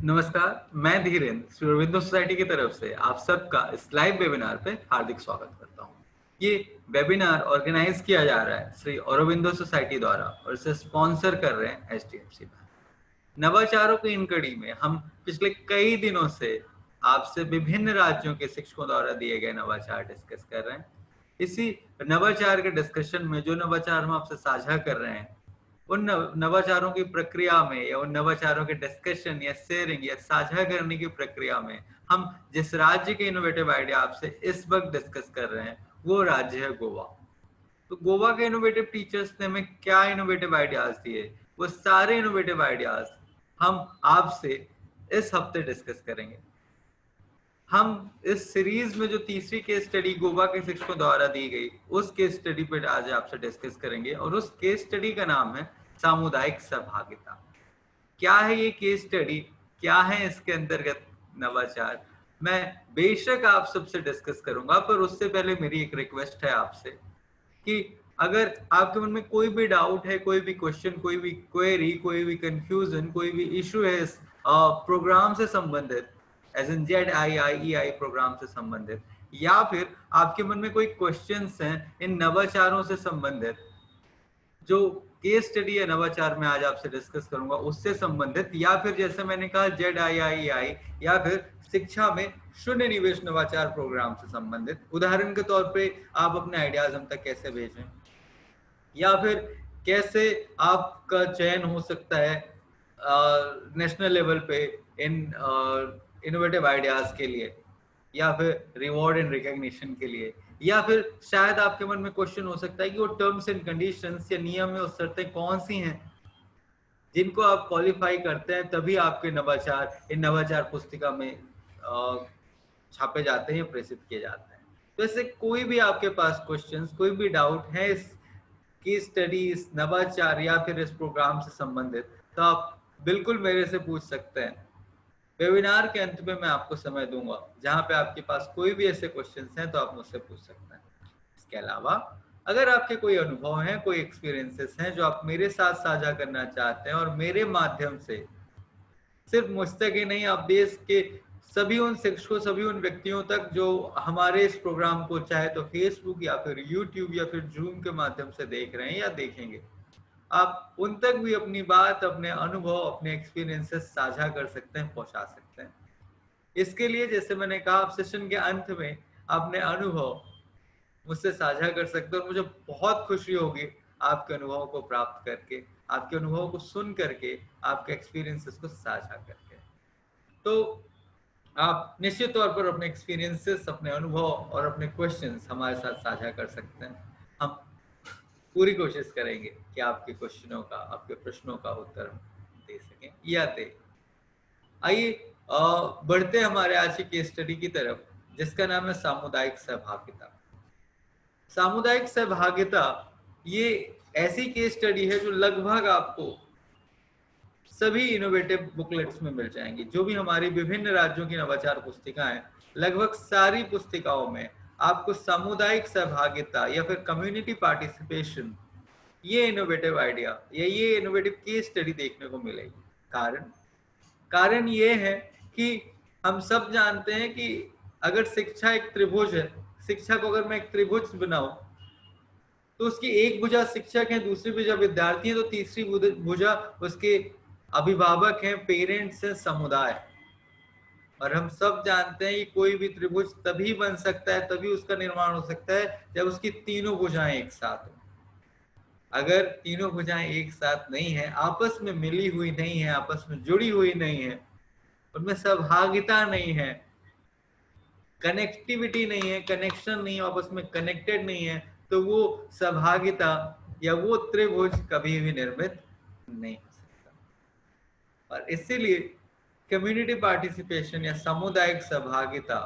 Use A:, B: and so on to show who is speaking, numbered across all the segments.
A: नमस्कार, मैं धीरेन्द्र श्री अरविंदो सोसाइटी की तरफ से आप सबका इस लाइव वेबिनार पे हार्दिक स्वागत करता हूँ। ये वेबिनार ऑर्गेनाइज किया जा रहा है श्री अरविंदो सोसाइटी द्वारा और इसे स्पॉन्सर कर रहे हैं एचडीएफसी बैंक। नवाचारों की इन कड़ी में हम पिछले कई दिनों से आपसे विभिन्न राज्यों के शिक्षकों द्वारा दिए गए नवाचार डिस्कस कर रहे हैं। इसी नवाचार के डिस्कशन में जो नवाचार हम आपसे साझा कर रहे हैं, उन नवाचारों की प्रक्रिया में या उन नवाचारों के डिस्कशन या शेयरिंग या साझा करने की प्रक्रिया में हम जिस राज्य के इनोवेटिव आइडिया आपसे इस वक्त डिस्कस कर रहे हैं वो राज्य है गोवा। तो गोवा के इनोवेटिव टीचर्स ने हमें क्या इनोवेटिव आइडियाज दिए, वो सारे इनोवेटिव आइडियाज हम आपसे इस हफ्ते डिस्कस करेंगे। हम इस सीरीज में जो तीसरी केस स्टडी गोवा के शिक्षकों द्वारा दी गई उस केस स्टडी पर आज आपसे डिस्कस करेंगे और उस केस स्टडी का नाम है सामुदायिक सहभागिता। क्या है ये केस स्टडी, क्या है इसके अंतर्गत नवाचार, मैं बेशक आप सबसे डिस्कस करूंगा, पर उससे पहले मेरी एक रिक्वेस्ट है आपसे कि अगर आपके मन में कोई भी डाउट है, कोई भी क्वेश्चन, कोई भी क्वेरी, कोई भी कंफ्यूजन, कोई भी इशू है इस प्रोग्राम से संबंधित, एज इन ZIIEI प्रोग्राम से संबंधित, या फिर आपके मन में कोई क्वेश्चंस हैं इन नवाचारों से संबंधित, जो केस स्टडी या नवाचार में आज आपसे डिस्कस करूंगा उससे संबंधित, या फिर जैसे मैंने कहा ZIIEI या फिर शिक्षा में शून्य निवेश नवाचार प्रोग्राम से संबंधित, उदाहरण के तौर पे आप अपने आइडियाज हम तक कैसे भेजें, या फिर कैसे आपका चयन हो सकता है नेशनल लेवल पे इन इनोवेटिव आइडियाज के लिए, या फिर रिवॉर्ड एंड रिकॉग्निशन के लिए, या फिर शायद आपके मन में क्वेश्चन हो सकता है कि वो टर्म्स एंड कंडीशंस या नियम और शर्तें कौन सी हैं जिनको आप क्वालिफाई करते हैं तभी आपके नवाचार इन नवाचार पुस्तिका में छापे जाते हैं, प्रेषित किए जाते हैं। तो ऐसे कोई भी आपके पास क्वेश्चंस, कोई भी डाउट है इस केस स्टडी, इस नवाचार या फिर इस प्रोग्राम से संबंधित, तो आप बिल्कुल मेरे से पूछ सकते हैं। वेबिनार के अंत में मैं आपको समय दूंगा जहां पे आपके पास कोई भी ऐसे क्वेश्चंस हैं तो आप मुझसे पूछ सकते हैं। इसके अलावा अगर आपके कोई अनुभव हैं, कोई एक्सपीरियंसेस हैं जो आप मेरे साथ साझा करना चाहते हैं और मेरे माध्यम से सिर्फ मुझ तक ही नहीं, आप देश के सभी उन शिक्षकों, सभी उन व्यक्तियों तक जो हमारे इस प्रोग्राम को चाहे तो फेसबुक या फिर यूट्यूब या फिर जूम के माध्यम से देख रहे हैं या देखेंगे, आप उन तक भी अपनी बात, अपने अनुभव, अपने एक्सपीरियंसेस साझा कर सकते हैं, पहुंचा सकते हैं। इसके लिए जैसे मैंने कहा, आप सेशन के अंत में अपने अनुभव मुझसे साझा कर सकते हैं और मुझे बहुत खुशी होगी आपके अनुभवों को प्राप्त करके, आपके अनुभवों को सुन करके, आपके एक्सपीरियंसेस को साझा करके। तो आप निश्चित तौर पर अपने एक्सपीरियंसेस, अपने अनुभव और अपने क्वेश्चंस हमारे साथ साझा कर सकते हैं। हम पूरी कोशिश करेंगे कि आपके क्वेश्चनों का, आपके प्रश्नों का उत्तर दे सकें या दे। आइए बढ़ते हमारे आज की केस स्टडी की तरफ, जिसका नाम है सामुदायिक सहभागिता। सामुदायिक सहभागिता ये ऐसी केस स्टडी है जो लगभग आपको सभी इनोवेटिव बुकलेट्स में मिल जाएंगी। जो भी हमारी विभिन्न राज्यों की नवाचार पुस्तिकाएं, लगभग सारी पुस्तिकाओं में आपको सामुदायिक सहभागिता या फिर कम्युनिटी पार्टिसिपेशन, ये इनोवेटिव आइडिया या ये इनोवेटिव केस स्टडी देखने को मिलेगी। कारण ये है कि हम सब जानते हैं कि अगर शिक्षा एक त्रिभुज है, शिक्षा को अगर मैं एक त्रिभुज बनाऊं तो उसकी एक भुजा शिक्षक है, दूसरी भुजा विद्यार्थी है, तो तीसरी भुजा उसके अभिभावक हैं, पेरेंट्स हैं, समुदाय। और हम सब जानते हैं कि कोई भी त्रिभुज तभी बन सकता है, तभी उसका निर्माण हो सकता है जब उसकी तीनों भुजाएं एक साथ हो। अगर तीनों भुजाएं एक साथ नहीं है, आपस में मिली हुई नहीं है, आपस में जुड़ी हुई नहीं है, उनमें सहभागिता नहीं है, कनेक्टिविटी नहीं है, कनेक्शन नहीं है, आपस में कनेक्टेड नहीं है, तो वो सहभागिता या वो त्रिभुज कभी भी निर्मित नहीं हो सकता। और इसीलिए कम्युनिटी पार्टिसिपेशन या सामुदायिक सहभागिता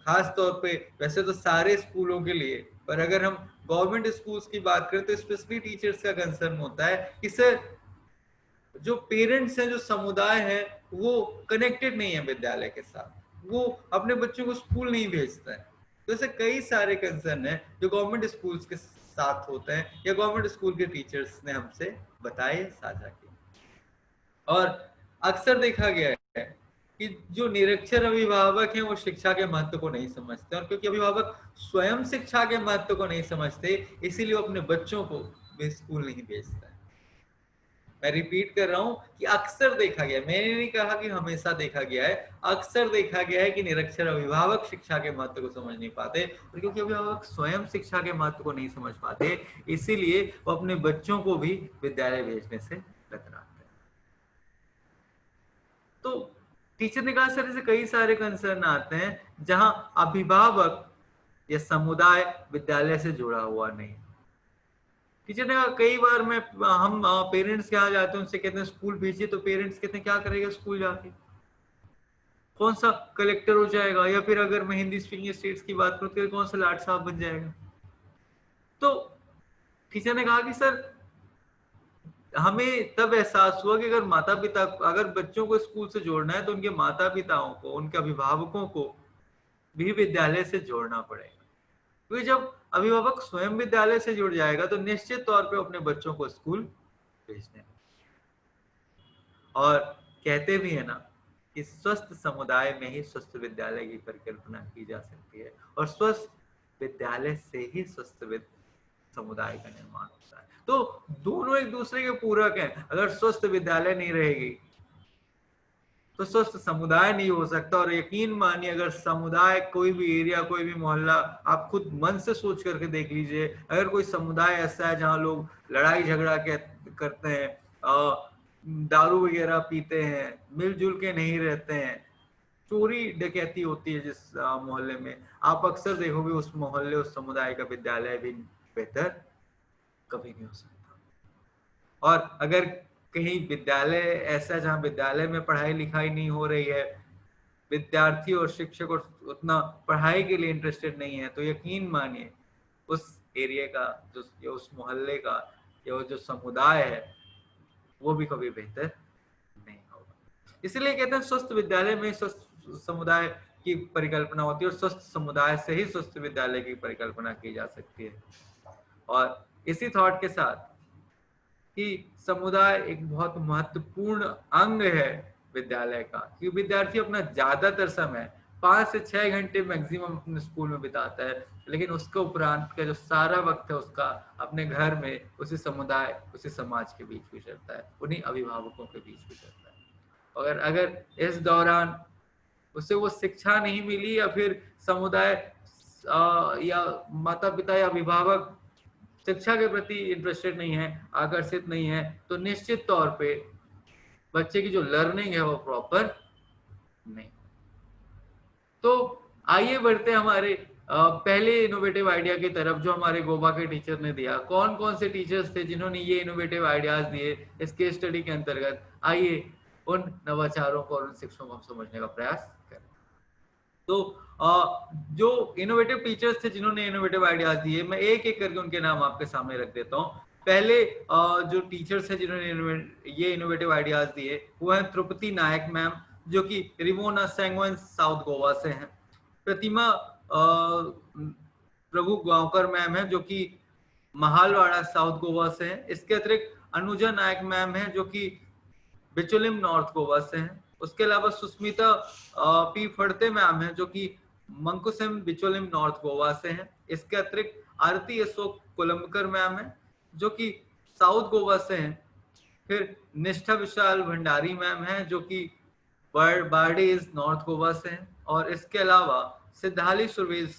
A: खास तौर पे, वैसे तो सारे स्कूलों के लिए, पर अगर हम गवर्नमेंट स्कूल्स की बात करें तो स्पेशली टीचर्स का कंसर्न होता है कि सर जो पेरेंट्स हैं, जो समुदाय है, वो कनेक्टेड नहीं है विद्यालय के साथ, वो अपने बच्चों को स्कूल नहीं भेजता है। तो ऐसे कई सारे कंसर्न है जो गवर्नमेंट स्कूल्स के साथ होते हैं या गवर्नमेंट स्कूल के टीचर्स ने हमसे बताए, साझा किए। और अक्सर देखा गया है कि जो निरक्षर अभिभावक हैं वो शिक्षा के महत्व को नहीं समझते, और क्योंकि अभिभावक स्वयं शिक्षा के महत्व को नहीं समझते, इसीलिए वो अपने बच्चों को भी स्कूल नहीं भेजता है। मैं रिपीट कर रहा हूं कि अक्सर देखा गया, मैंने नहीं कहा कि हमेशा देखा गया है, अक्सर देखा गया है कि निरक्षर अभिभावक शिक्षा के महत्व को समझ नहीं पाते, और क्योंकि अभिभावक स्वयं शिक्षा के महत्व को नहीं समझ पाते, इसीलिए वो अपने बच्चों को भी विद्यालय भेजने से कतराते हैं। तो टीचर ने कहा सर ऐसे कई सारे कंसर्न आते हैं जहां अभिभावक या समुदाय विद्यालय से जुड़ा हुआ नहीं। टीचर ने कहा कई बार मैं हम पेरेंट्स के यहाँ जाते हैं, उनसे कहते हैं स्कूल भेजिए, तो पेरेंट्स कहते हैं क्या करेगा स्कूल जाके, कौन सा कलेक्टर हो जाएगा, या फिर अगर मैं हिंदी स्पीकिंग स्टेट्स की बात करूं तो कौन सा लाट साहब बन जाएगा। तो टीचर ने कहा कि सर हमें तब एहसास हुआ कि अगर माता पिता, अगर बच्चों को स्कूल से जोड़ना है तो उनके माता पिताओं को, उनके अभिभावकों को भी विद्यालय से जोड़ना पड़ेगा, क्योंकि जब अभिभावक स्वयं विद्यालय से जुड़ जाएगा तो निश्चित तौर पे अपने बच्चों को स्कूल भेजने। और कहते भी है ना कि स्वस्थ समुदाय में ही स्वस्थ विद्यालय की परिकल्पना की जा सकती है, और स्वस्थ विद्यालय से ही स्वस्थ समुदाय का निर्माण होता है। तो दोनों एक दूसरे के पूरक हैं। अगर स्वस्थ विद्यालय नहीं रहेगी तो स्वस्थ समुदाय नहीं हो सकता, और यकीन मानिए अगर समुदाय, कोई भी एरिया, कोई भी मोहल्ला, आप खुद मन से सोच करके देख लीजिए, अगर कोई समुदाय ऐसा है जहां लोग लड़ाई झगड़ा करते हैं, दारू वगैरह पीते हैं, मिलजुल के नहीं रहते हैं, चोरी डकैती होती है जिस मोहल्ले में, आप अक्सर देखोगे उस मोहल्ले, उस समुदाय का विद्यालय भी बेहतर कभी नहीं हो सकता। और अगर कहीं विद्यालय ऐसा जहां विद्यालय में पढ़ाई लिखाई नहीं हो रही है, विद्यार्थी और शिक्षक उतना पढ़ाई के लिए इंटरेस्टेड नहीं है, तो यकीन मानिए उस एरिया का, जो उस मोहल्ले का, या जो समुदाय है, वो भी कभी बेहतर नहीं होगा। इसलिए कहते हैं स्वस्थ विद्यालय में स्वस्थ समुदाय की परिकल्पना होती है, और स्वस्थ समुदाय से ही स्वस्थ विद्यालय की परिकल्पना की जा सकती है। और इसी थॉट के साथ कि समुदाय एक बहुत महत्वपूर्ण अंग है विद्यालय का, क्योंकि विद्यार्थी अपना ज्यादातर समय 5 से 6 घंटे मैक्सिमम अपने स्कूल में बिताता है, लेकिन उसके उपरांत का जो सारा वक्त है उसका अपने घर में, उसी समुदाय, उसी समाज के बीच गुजरता है, उन्हीं अभिभावकों के बीच गुजरता है। अगर अगर इस दौरान उसे वो शिक्षा नहीं मिली, या फिर समुदाय या माता पिता या अभिभावक शिक्षा के प्रति इंटरेस्टेड नहीं है, आकर्षित नहीं है, तो निश्चित तौर पे बच्चे की जो लर्निंग है वो प्रॉपर नहीं। तो आइए बढ़ते हैं हमारे पहले इनोवेटिव आइडिया की तरफ, जो हमारे गोवा के टीचर ने दिया। कौन कौन से टीचर्स थे जिन्होंने ये इनोवेटिव आइडियाज दिए इस केस स्टडी के अंतर्गत? आइए उन नवाचारों को और उन शिक्षकों को हम समझने का प्रयास करें। तो जो इनोवेटिव टीचर्स थे जिन्होंने इनोवेटिव आइडियाज दिए, मैं एक एक करके उनके नाम आपके सामने रख देता हूँ। पहले जो टीचर्स हैं जिन्होंने ये इनोवेटिव आइडियाज दिए वो हैं त्रुपति नायक मैम, जो कि रिवोना सेंगवन साउथ गोवा से हैं। प्रतिमा प्रभु गांवकर मैम है, जो कि महालवाड़ा साउथ गोवा से हैं। इसके अतिरिक्त अनुजा नायक मैम है, जो कि बिचोलिम नॉर्थ गोवा से हैं। उसके अलावा सुस्मिता पी फड़ते मैम है, जो कि मंकुसिम बिचोलिम नॉर्थ गोवा से हैं। इसके अतिरिक्त आरती अशोक कोलंबकर मैम है, जो कि साउथ गोवा से हैं। फिर निष्ठा विशाल भंडारी मैम है, जो कि बारडेज नॉर्थ गोवा से हैं। और इसके अलावा सिद्धाली सुरवेज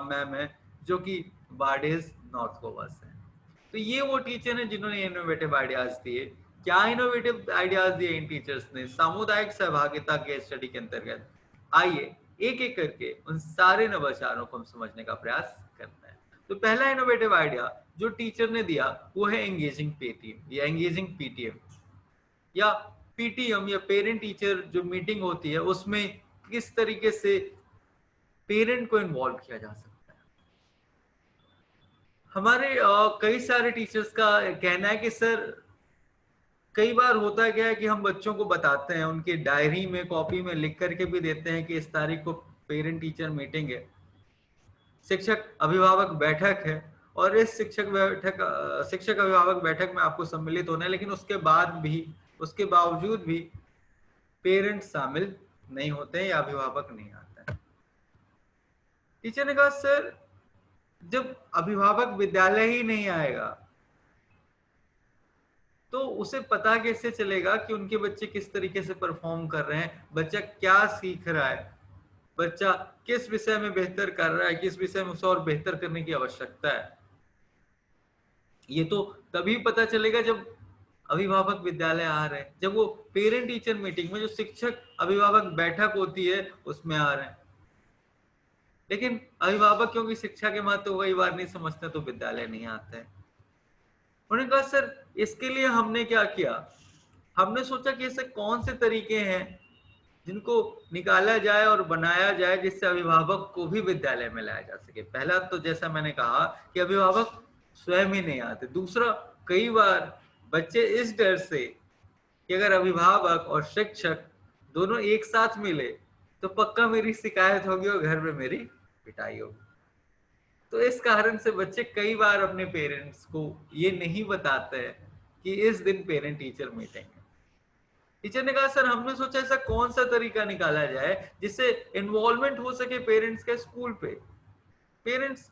A: मैम है, जो कि बारडेज नॉर्थ गोवा से हैं। तो ये वो टीचर हैं जिन्होंने इनोवेटिव आइडियाज दिए। क्या इनोवेटिव आइडियाज दिए इन टीचर्स ने सामुदायिक सहभागिता के स्टडी के अंतर्गत? आइए एक एक करके उन सारे नवाचारों को हम समझने का प्रयास करते हैं। तो पहला इनोवेटिव आइडिया जो टीचर ने दिया वो है एंगेजिंग पेटीएम या एंगेजिंग पीटीएम, या पीटीएम या पेरेंट टीचर जो मीटिंग होती है उसमें किस तरीके से पेरेंट को इन्वॉल्व किया जा सकता है। हमारे कई सारे टीचर्स का कहना है कि सर कई बार होता क्या है कि हम बच्चों को बताते हैं, उनकी डायरी में, कॉपी में लिख करके भी देते हैं कि इस तारीख को पेरेंट टीचर मीटिंग है, शिक्षक अभिभावक बैठक है, और इस शिक्षक अभिभावक बैठक में आपको सम्मिलित होना है, लेकिन उसके बावजूद भी पेरेंट्स शामिल नहीं होते हैं या अभिभावक नहीं आता है। टीचर ने कहा सर जब अभिभावक विद्यालय ही नहीं आएगा तो उसे पता कैसे चलेगा कि उनके बच्चे किस तरीके से परफॉर्म कर रहे हैं, बच्चा क्या सीख रहा है, बच्चा किस विषय में बेहतर कर रहा है, किस विषय में उसे और बेहतर करने की आवश्यकता है। ये तो तभी पता चलेगा जब अभिभावक विद्यालय आ रहे हैं, जब वो पेरेंट टीचर मीटिंग में जो शिक्षक अभिभावक बैठक होती है उसमें आ रहे हैं। लेकिन अभिभावक क्योंकि शिक्षा के महत्व को कई बार नहीं समझते तो विद्यालय नहीं आते हैं। उन्होंने कहा सर इसके लिए हमने क्या किया, हमने सोचा कि ऐसे कौन से तरीके हैं जिनको निकाला जाए और बनाया जाए जिससे अभिभावक को भी विद्यालय में लाया जा सके। पहला तो जैसा मैंने कहा कि अभिभावक स्वयं ही नहीं आते। दूसरा, कई बार बच्चे इस डर से कि अगर अभिभावक और शिक्षक दोनों एक साथ मिले तो पक्का मेरी शिकायत होगी और घर में मेरी पिटाई होगी। तो इस कारण से बच्चे कई बार अपने पेरेंट्स को ये नहीं बताते हैं कि इस दिन पेरेंट टीचर मीटिंग है। टीचर ने कहा सर हमने सोचा ऐसा कौन सा तरीका निकाला जाए जिससे इन्वॉल्वमेंट हो सके पेरेंट्स के स्कूल पे। पेरेंट्स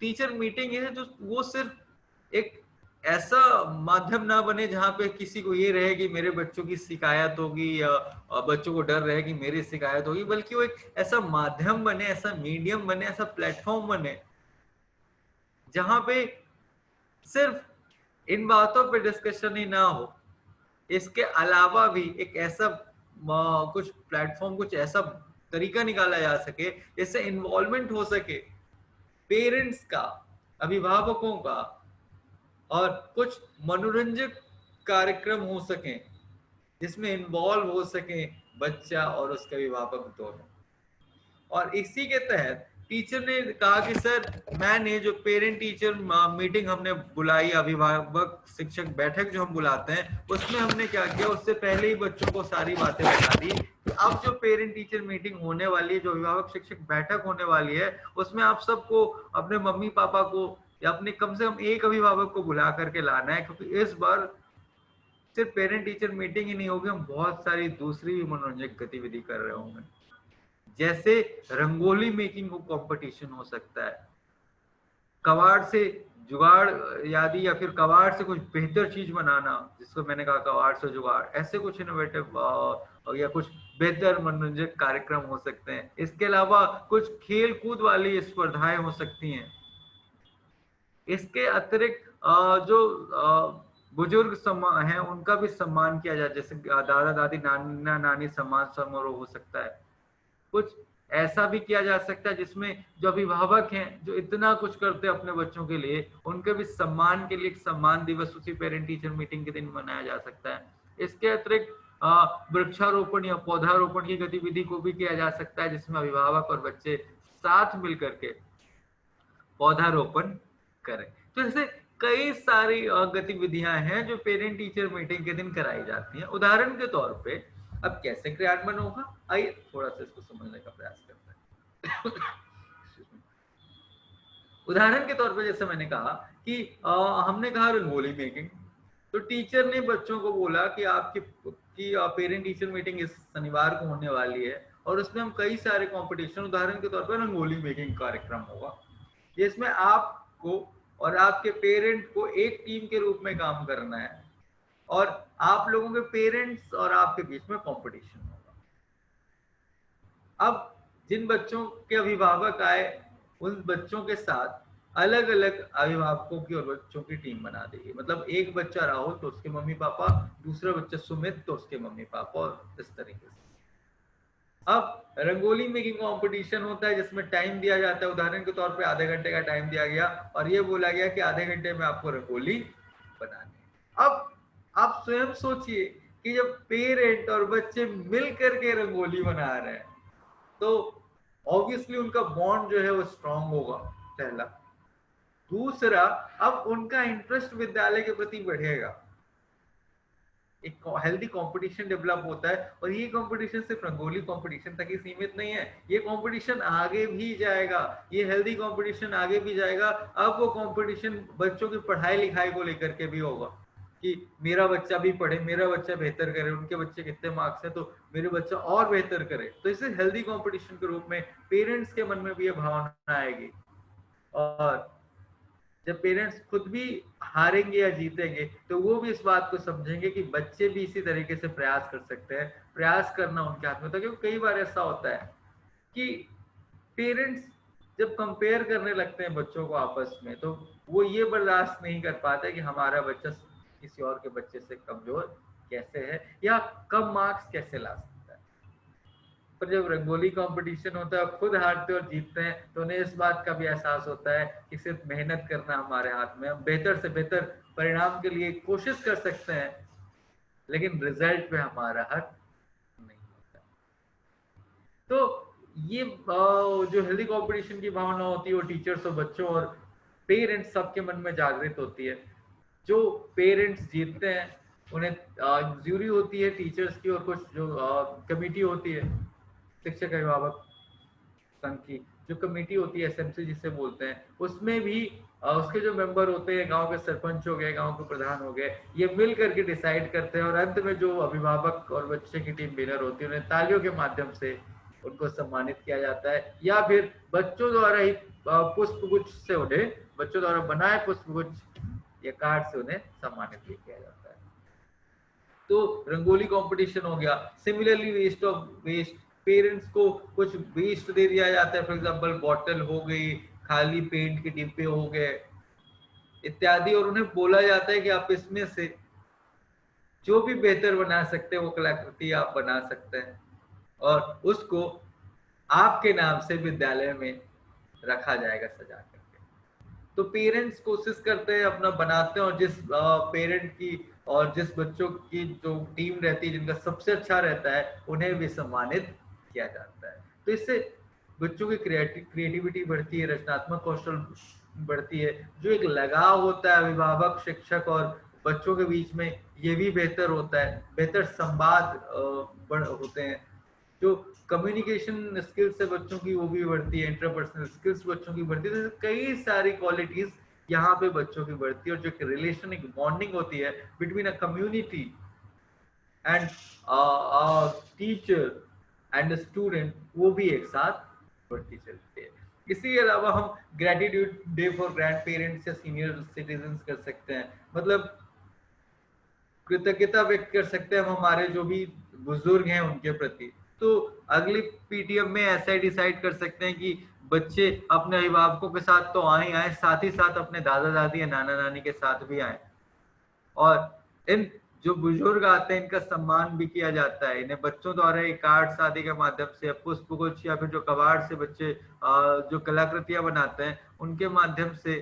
A: टीचर मीटिंग है जो वो सिर्फ एक ऐसा माध्यम ना बने जहां पे किसी को ये रहे कि मेरे बच्चों की शिकायत होगी या बच्चों को डर रहे कि मेरी शिकायत होगी, बल्कि वो एक ऐसा माध्यम बने, ऐसा मीडियम बने, ऐसा प्लेटफॉर्म बने जहां पे सिर्फ इन बातों पे डिस्कशन ही ना हो, इसके अलावा भी एक ऐसा कुछ प्लेटफॉर्म, कुछ ऐसा तरीका निकाला जा सके जिससे इन्वॉल्वमेंट हो सके पेरेंट्स का, अभिभावकों का, और कुछ मनोरंजक कार्यक्रम हो सके जिसमें इन्वॉल्व हो सके बच्चा और उसके अभिभावक दोनों। और इसी के तहत टीचर ने कहा कि सर मैंने जो पेरेंट टीचर मीटिंग हमने बुलाई, अभिभावक शिक्षक बैठक जो हम बुलाते हैं, उसमें हमने क्या किया, उससे पहले ही बच्चों को सारी बातें बता दी कि अब जो पेरेंट टीचर मीटिंग होने वाली है, जो अभिभावक शिक्षक बैठक होने वाली है, उसमें आप सबको अपने मम्मी पापा को या अपने कम से कम एक अभिभावक को बुला करके लाना है, क्योंकि इस बार सिर्फ पेरेंट टीचर मीटिंग ही नहीं होगी, हम बहुत सारी दूसरी भी मनोरंजक गतिविधि कर रहे होंगे। जैसे रंगोली मेकिंग को कंपटीशन हो सकता है, कबाड़ से जुगाड़ यादी या फिर कबाड़ से कुछ बेहतर चीज बनाना, जिसको मैंने कहा कबाड़ से जुगाड़, ऐसे कुछ इनोवेटिव या कुछ बेहतर मनोरंजक कार्यक्रम हो सकते हैं। इसके अलावा कुछ खेल कूद वाली स्पर्धाएं हो सकती हैं। इसके अतिरिक्त जो बुजुर्ग हैं उनका भी सम्मान किया जाए, जैसे दादा दादी नाना नानी सम्मान समारोह हो सकता है। कुछ ऐसा भी किया जा सकता है जिसमें जो अभिभावक हैं जो इतना कुछ करते हैं अपने बच्चों के लिए, उनके भी सम्मान के लिए एक सम्मान दिवस उसी पेरेंट टीचर मीटिंग के दिन मनाया जा सकता है। इसके अतिरिक्त वृक्षारोपण या पौधारोपण की गतिविधि को भी किया जा सकता है, जिसमें अभिभावक और बच्चे साथ मिलकर के पौधारोपण करें। तो ऐसे कई सारी गतिविधियां हैं जो पेरेंट टीचर मीटिंग के दिन कराई जाती हैं। उदाहरण के तौर पे अब कैसे क्रियान्वयन होगा, आइए थोड़ा सा इसको समझने का प्रयास करते हैं। उदाहरण के तौर पे जैसे मैंने कहा कि हमने कहा रंगोली मेकिंग, तो टीचर ने बच्चों को बोला कि आपकी पेरेंट टीचर मीटिंग इस शनिवार को होने वाली है और उसमें हम कई सारे कंपटीशन, उदाहरण के तौर पर रंगोली मेकिंग कार्यक्रम होगा, जिसमें आपको और आपके पेरेंट को एक टीम के रूप में काम करना है और आप लोगों के पेरेंट्स और आपके बीच में कंपटीशन होगा। अब जिन बच्चों के अभिभावक आए उन बच्चों के साथ अलग अलग अभिभावकों की और बच्चों की टीम बना देगी। मतलब एक बच्चा राहुल तो उसके मम्मी पापा, दूसरा बच्चा सुमित तो उसके मम्मी पापा, और इस तरीके से। अब रंगोली मेकिंग कंपटीशन होता है जिसमें टाइम दिया जाता है, उदाहरण के तौर पे आधे घंटे का टाइम दिया गया और ये बोला गया कि आधे घंटे में आपको रंगोली बनानी। अब आप स्वयं सोचिए कि जब पेरेंट और बच्चे मिल करके रंगोली बना रहे हैं तो ऑब्वियसली उनका बॉन्ड जो है वो स्ट्रांग होगा, पहला। दूसरा, अब उनका इंटरेस्ट विद्यालय के प्रति बढ़ेगा, एक हेल्दी कंपटीशन डेवलप होता है। और ये कंपटीशन सिर्फ रंगोली कंपटीशन तक ही सीमित नहीं है, ये कंपटीशन आगे भी जाएगा, ये हेल्दी कंपटीशन आगे भी जाएगा। अब वो कंपटीशन बच्चों की पढ़ाई लिखाई को लेकर के भी होगा। कि मेरा बच्चा भी पढ़े, मेरा बच्चा बेहतर करे, उनके बच्चे कितने मार्क्स हैं तो मेरे बच्चा और बेहतर करे। तो इसे हेल्दी कंपटीशन के रूप में पेरेंट्स के मन में भी ये भावना आएगी। और जब पेरेंट्स खुद भी हारेंगे या जीतेंगे तो वो भी इस बात को समझेंगे कि बच्चे भी इसी तरीके से प्रयास कर सकते हैं। प्रयास करना उनके हाथ में होता है, क्योंकि कई बार ऐसा होता है कि पेरेंट्स जब कंपेयर करने लगते हैं बच्चों को आपस में, तो वो ये बर्दाश्त नहीं कर पाते कि हमारा बच्चा किसी और के बच्चे से कमजोर कैसे है या कम मार्क्स कैसे ला सकता है। पर जब रंगोली कंपटीशन होता है, खुद हारते और जीतते हैं, तो उन्हें इस बात का भी एहसास होता है कि सिर्फ मेहनत करना हमारे हाथ में, हम बेहतर से बेहतर परिणाम के लिए कोशिश कर सकते हैं, लेकिन रिजल्ट पे हमारा हक नहीं होता। तो ये जो हेल्दी कंपटीशन की भावना होती है वो टीचर्स और बच्चों और पेरेंट्स सबके मन में जागृत होती है। जो पेरेंट्स जीतते हैं उन्हें ज्यूरी होती है टीचर्स की, और कुछ जो कमेटी होती है शिक्षक अभिभावक संघ की, जो कमेटी होती है एसएमसी जिसे बोलते हैं, उसमें भी उसके जो मेंबर होते हैं, गांव के सरपंच हो गए, गांव के प्रधान हो गए, ये मिल करके डिसाइड करते हैं, और अंत में जो अभिभावक और बच्चे की टीम विनर होती है उन्हें तालियों के माध्यम से उनको सम्मानित किया जाता है, या फिर बच्चों द्वारा ही पुष्प गुच्छ से उन्हें, बच्चों द्वारा बनाए पुष्प गुच्छ या कार्ड से उन्हें सम्मानित भी किया जाता है। तो रंगोली कंपटीशन हो गया। Similarly waste of waste, parents को कुछ वेस्ट दे दिया जाता है, फॉर एग्जांपल बॉटल हो गई, खाली पेंट के डिब्बे हो गए इत्यादि, और उन्हें बोला जाता है कि आप इसमें से जो भी बेहतर बना सकते हैं वो कलाकृति आप बना सकते हैं, और उसको आपके नाम से विद्यालय में रखा जाएगा सजा करके। तो पेरेंट्स कोशिश करते हैं अपना बनाते हैं, और जिस पेरेंट की और जिस बच्चों की जो टीम रहती है जिनका सबसे अच्छा रहता है उन्हें भी सम्मानित किया जाता है। तो इससे बच्चों की क्रिएटिविटी बढ़ती है, रचनात्मक कौशल बढ़ती है, जो एक लगाव होता है अभिभावक शिक्षक और बच्चों के बीच में ये भी बेहतर होता है, बेहतर संवाद होते हैं, जो कम्युनिकेशन स्किल्स है बच्चों की वो भी बढ़ती है, इंटरपर्सनल स्किल्स बच्चों की बढ़ती है, तो कई सारी क्वालिटीज यहाँ पे बच्चों की बढ़ती है, और जो एक रिलेशन, एक बॉन्डिंग होती है between a community and teacher and student, वो भी एक साथ बढ़ती चलती है। इसके अलावा हम gratitude day for grand parents या सीनियर सिटीजन कर सकते हैं, मतलब कृतज्ञता व्यक्त कर सकते हैं हम हमारे जो भी बुजुर्ग हैं उनके प्रति। तो अगली पीटीएम में ऐसा ही डिसाइड कर सकते हैं कि बच्चे अपने अभिभावकों के साथ तो आए, साथ ही साथ अपने दादा दादी या नाना नानी के साथ भी आए, और इन जो बुजुर्ग आते हैं इनका सम्मान भी किया जाता है। इन्हें बच्चों द्वारा एक कार्ड आदि के माध्यम से, पुष्प गुच्छ, या फिर जो कबाड़ से बच्चे जो कलाकृतियां बनाते हैं उनके माध्यम से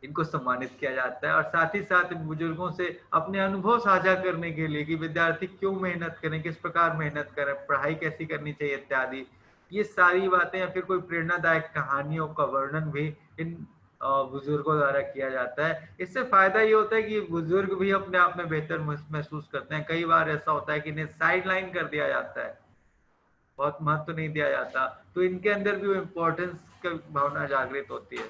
A: इनको सम्मानित किया जाता है, और साथ ही साथ इन बुजुर्गों से अपने अनुभव साझा करने के लिए कि विद्यार्थी क्यों मेहनत करें, किस प्रकार मेहनत करें, पढ़ाई कैसी करनी चाहिए इत्यादि, ये सारी बातें, या फिर कोई प्रेरणादायक कहानियों का वर्णन भी इन बुजुर्गों द्वारा किया जाता है। इससे फायदा ये होता है कि बुजुर्ग भी अपने आप में बेहतर महसूस करते हैं। कई बार ऐसा होता है कि इन्हें साइड लाइन कर दिया जाता है, बहुत महत्व नहीं दिया जाता, तो इनके अंदर भी वो इम्पोर्टेंस की भावना जागृत होती है,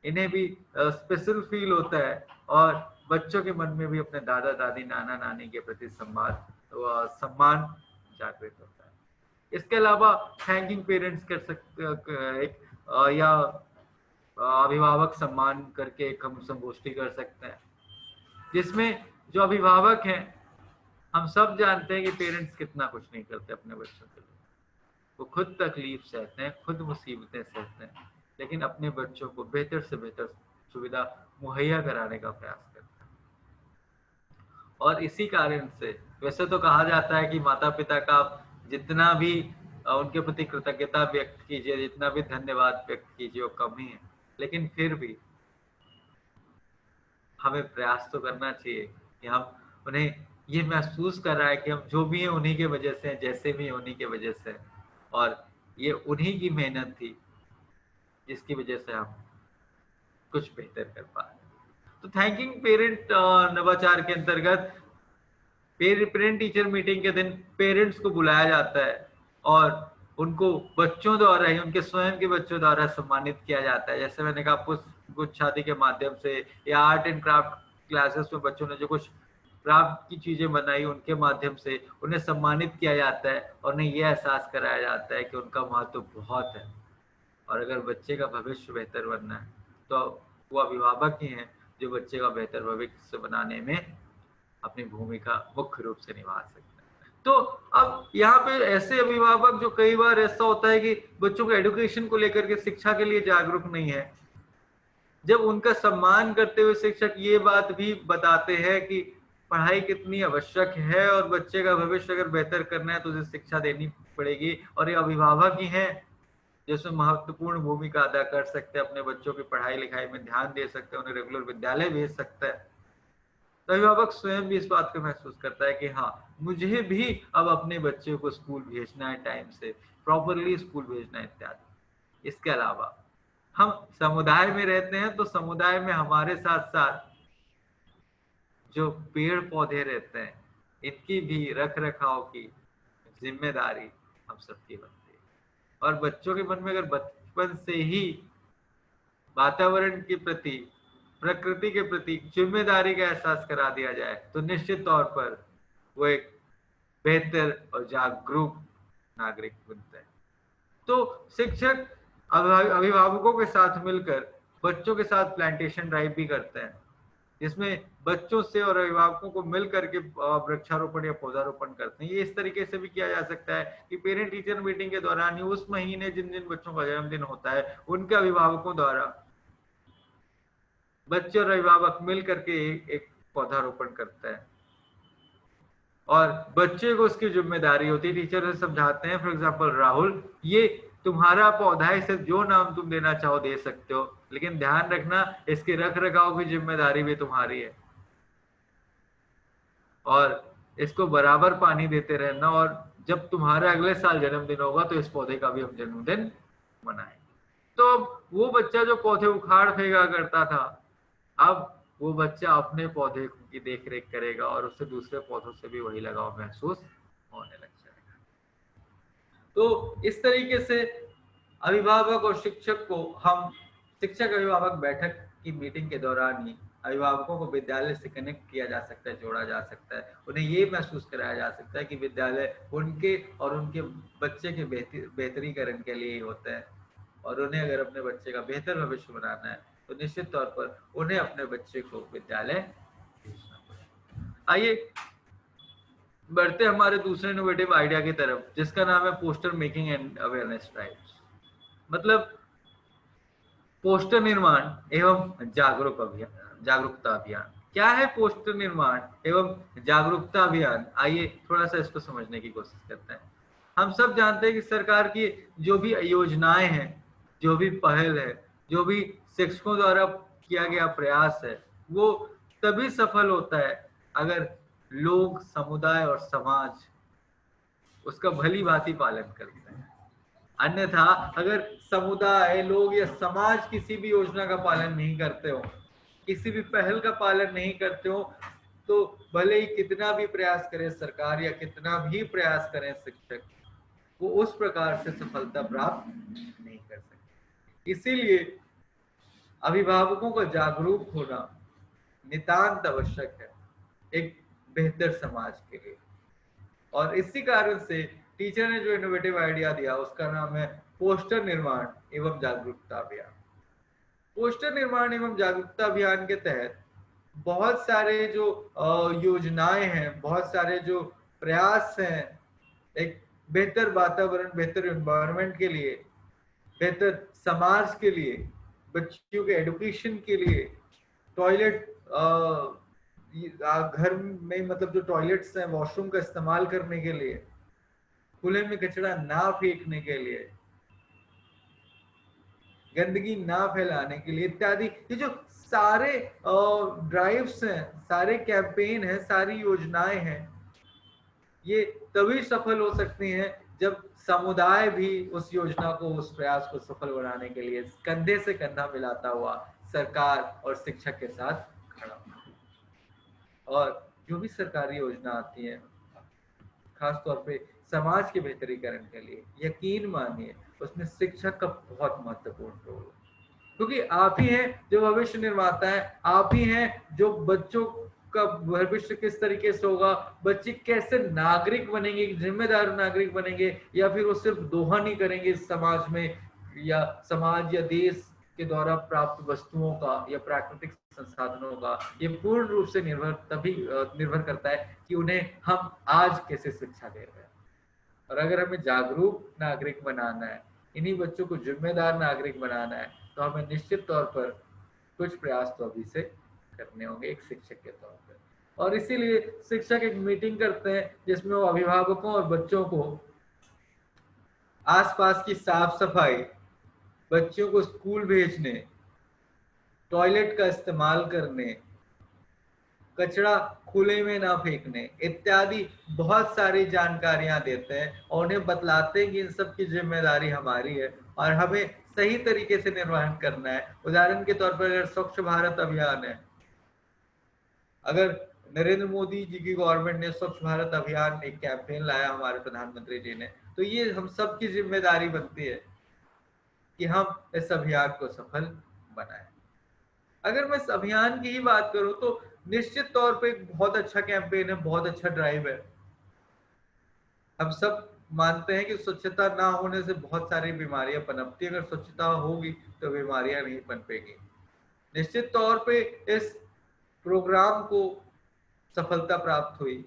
A: इन्हें भी स्पेशल फील होता है, और बच्चों के मन में भी अपने दादा दादी नाना नानी के प्रति सम्मान जागृत होता है। इसके अलावा थैंकिंग पेरेंट्स कर सकते एक या अभिभावक सम्मान करके एक हम संगोष्ठी कर सकते हैं, जिसमें जो अभिभावक हैं, हम सब जानते हैं कि पेरेंट्स कितना कुछ नहीं करते अपने बच्चों के लिए, वो खुद तकलीफ सहते हैं, खुद मुसीबतें सहते हैं, लेकिन अपने बच्चों को बेहतर से बेहतर सुविधा मुहैया कराने का प्रयास करते हैं। और इसी कारण से वैसे तो कहा जाता है कि माता पिता का जितना भी उनके प्रति कृतज्ञता व्यक्त कीजिए, जितना भी धन्यवाद व्यक्त कीजिए वो कम ही है, लेकिन फिर भी हमें प्रयास तो करना चाहिए कि हम उन्हें ये महसूस कर रहा है कि हम जो भी हैं उन्हीं के वजह से हैं, जैसे भी हैं उन्हीं के वजह से, और ये उन्हीं की मेहनत थी जिसकी वजह से हम कुछ बेहतर कर पा रहे हैं। तो थैंकिंग पेरेंट नवाचार के अंतर्गत पेरेंट टीचर मीटिंग के दिन पेरेंट्स को बुलाया जाता है, और उनको बच्चों द्वारा ही, उनके स्वयं के बच्चों द्वारा सम्मानित किया जाता है। जैसे मैंने कहा, पुष्प गुच्छ आदि के माध्यम से, या आर्ट एंड क्राफ्ट क्लासेस में बच्चों ने जो कुछ प्राप्त की चीजें बनाई उनके माध्यम से उन्हें सम्मानित किया जाता है और उन्हें यह एहसास कराया जाता है कि उनका महत्व बहुत है। और अगर बच्चे का भविष्य बेहतर बनना है तो वो अभिभावक ही हैं जो बच्चे का बेहतर भविष्य बनाने में अपनी भूमिका मुख्य रूप से निभा सकते हैं। तो अब यहाँ पे ऐसे अभिभावक जो कई बार ऐसा होता है कि बच्चों को एजुकेशन को लेकर के शिक्षा के लिए जागरूक नहीं है, जब उनका सम्मान करते हुए शिक्षक ये बात भी बताते हैं कि पढ़ाई कितनी आवश्यक है और बच्चे का भविष्य अगर बेहतर करना है तो उसे शिक्षा देनी पड़ेगी और ये अभिभावक ही हैं जिसमें महत्वपूर्ण भूमिका अदा कर सकते हैं, अपने बच्चों की पढ़ाई लिखाई में ध्यान दे सकते हैं, उन्हें रेगुलर विद्यालय भेज सकते हैं। तो अभिभावक स्वयं भी इस बात को महसूस करता है कि हाँ, मुझे भी अब अपने बच्चे को स्कूल भेजना है, टाइम से प्रॉपरली स्कूल भेजना है इत्यादि। इसके अलावा हम समुदाय में रहते हैं तो समुदाय में हमारे साथ साथ जो पेड़ पौधे रहते हैं इनकी भी रख रखाव की जिम्मेदारी हम सबकी बनती है। और बच्चों के मन में अगर बचपन से ही वातावरण के प्रति, प्रकृति के प्रति जिम्मेदारी का एहसास करा दिया जाए तो निश्चित तौर पर वो एक बेहतर और जागरूक नागरिक बनता है। तो शिक्षक अभिभावकों के साथ मिलकर बच्चों के साथ प्लांटेशन ड्राइव भी करते हैं, जिसमें बच्चों से और अभिभावकों को मिल करके वृक्षारोपण या पौधारोपण करते हैं। ये इस तरीके से भी किया जा सकता है कि पेरेंट टीचर मीटिंग के दौरान ही उस महीने जिन जिन बच्चों का जन्मदिन होता है उनके अभिभावकों द्वारा बच्चे और अभिभावक मिल करके एक पौधारोपण करते हैं और बच्चे को उसकी जिम्मेदारी होती है। टीचर से समझाते हैं, फॉर एग्जाम्पल राहुल, ये तुम्हारा पौधा है, इसे जो नाम तुम देना चाहो दे सकते हो, लेकिन ध्यान रखना इसके रख रखाव की जिम्मेदारी भी तुम्हारी है और इसको बराबर पानी देते रहना और जब तुम्हारा अगले साल जन्मदिन होगा तो इस पौधे का भी हम जन्मदिन मनाएंगे। तो वो बच्चा जो पौधे उखाड़ फेंका करता था, अब वो बच्चा अपने पौधे की देख रेख करेगा और उससे दूसरे पौधों से भी वही लगाव महसूस होने लग जाएगा। तो इस तरीके से अभिभावक और शिक्षक को हम शिक्षक अभिभावक बैठक की मीटिंग के दौरान ही अभिभावकों को विद्यालय से कनेक्ट किया जा सकता है, जोड़ा जा सकता है। उन्हें ये महसूस कराया जा सकता है कि विद्यालय उनके और उनके बच्चे के बेहतरीकरण के लिए ही होता है और उन्हें अगर अपने बच्चे का बेहतर भविष्य बनाना है तो निश्चित तौर पर उन्हें अपने बच्चे को विद्यालय भेजना पड़ेगा। आइए बढ़ते हमारे दूसरे इनोवेटिव आइडिया की तरफ, जिसका नाम है poster making and awareness drives. मतलब पोस्टर निर्माण एवं जागरूकता अभियान। क्या है पोस्टर निर्माण एवं जागरूकता अभियान? आइए थोड़ा सा इसको समझने की कोशिश करते हैं। हम सब जानते हैं कि सरकार की जो भी योजनाएं हैं, जो भी पहल है, जो भी शिक्षकों द्वारा किया गया प्रयास है, वो तभी सफल होता है अगर लोग, समुदाय और समाज उसका भली भांति पालन करते हैं। अन्यथा अगर समुदाय, लोग या समाज किसी भी योजना का पालन नहीं करते हो, किसी भी पहल का पालन नहीं करते हो, तो भले ही कितना भी प्रयास करे सरकार या कितना भी प्रयास करें शिक्षक, वो उस प्रकार से सफलता प्राप्त नहीं कर सकते। इसीलिए अभिभावकों का जागरूक होना नितांत आवश्यक है एक बेहतर समाज के लिए। और इसी कारण से टीचर ने जो इनोवेटिव आइडिया दिया उसका नाम है पोस्टर निर्माण एवं जागरूकता अभियान। पोस्टर निर्माण एवं जागरूकता अभियान के तहत बहुत सारे जो योजनाएं हैं, बहुत सारे जो प्रयास हैं एक बेहतर वातावरण, बेहतर एनवायरनमेंट के लिए, बेहतर समाज के लिए, बच्चों के एजुकेशन के लिए, टॉयलेट घर में मतलब जो टॉयलेट्स हैं वॉशरूम का इस्तेमाल करने के लिए, खुले में कचरा ना फेंकने के लिए, गंदगी ना फैलाने के लिए इत्यादि, ये जो सारे ड्राइव्स हैं, सारे कैंपेन हैं, सारी योजनाएं हैं, ये तभी सफल हो सकती हैं जब समुदाय भी उस योजना को, उस प्रयास को सफल बनाने के लिए कंधे से कंधा मिलाता हुआ सरकार और शिक्षक के साथ खड़ा हो। और जो भी सरकारी योजना आती है खासतौर पे समाज के बेहतरीकरण के लिए, यकीन मानिए उसमें शिक्षक का बहुत महत्वपूर्ण रोल है। क्योंकि आप ही हैं जो भविष्य निर्माता है, आप ही हैं जो बच्चों का भविष्य किस तरीके से होगा, बच्चे कैसे नागरिक बनेंगे, जिम्मेदार नागरिक बनेंगे, या फिर वो सिर्फ दोहा नहीं करेंगे समाज में, या समाज या देश के द्वारा प्राप्त वस्तुओं का या प्राकृतिक संसाधनों का। ये पूर्ण रूप से निर्भर करता है कि उन्हें हम आज कैसे शिक्षा दे रहे हैं। और अगर हमें जागरूक नागरिक बनाना है, इन्हीं बच्चों को जिम्मेदार नागरिक बनाना है, तो हमें निश्चित तौर पर कुछ प्रयास तो अभी से करने होंगे एक शिक्षक के तौर पर। और इसीलिए शिक्षक एक मीटिंग करते हैं जिसमें वो अभिभावकों और बच्चों को आसपास की साफ सफाई, बच्चों को स्कूल भेजने, टॉयलेट का इस्तेमाल करने, कचरा खुले में ना फेंकने इत्यादि बहुत सारी जानकारियां देते हैं और उन्हें बतलाते हैं कि इन सब की जिम्मेदारी हमारी है और हमें सही तरीके से निर्वहन करना है। उदाहरण के तौर पर अगर स्वच्छ भारत अभियान है, अगर नरेंद्र मोदी जी की गवर्नमेंट ने स्वच्छ भारत अभियान एक कैंपेन लाया हमारे प्रधानमंत्री जी ने, तो ये हम सबकी जिम्मेदारी बनती है कि हम इस अभियान को सफल बनाएं। अगर मैं इस अभियान की ही बात करूं तो निश्चित तौर पे एक बहुत अच्छा कैंपेन है, बहुत अच्छा ड्राइव है। हम सब मानते हैं कि स्वच्छता ना होने से बहुत सारी बीमारियां पनपती, अगर स्वच्छता होगी तो बीमारियां नहीं पनपेगी। निश्चित तौर पे इस प्रोग्राम को सफलता प्राप्त हुई,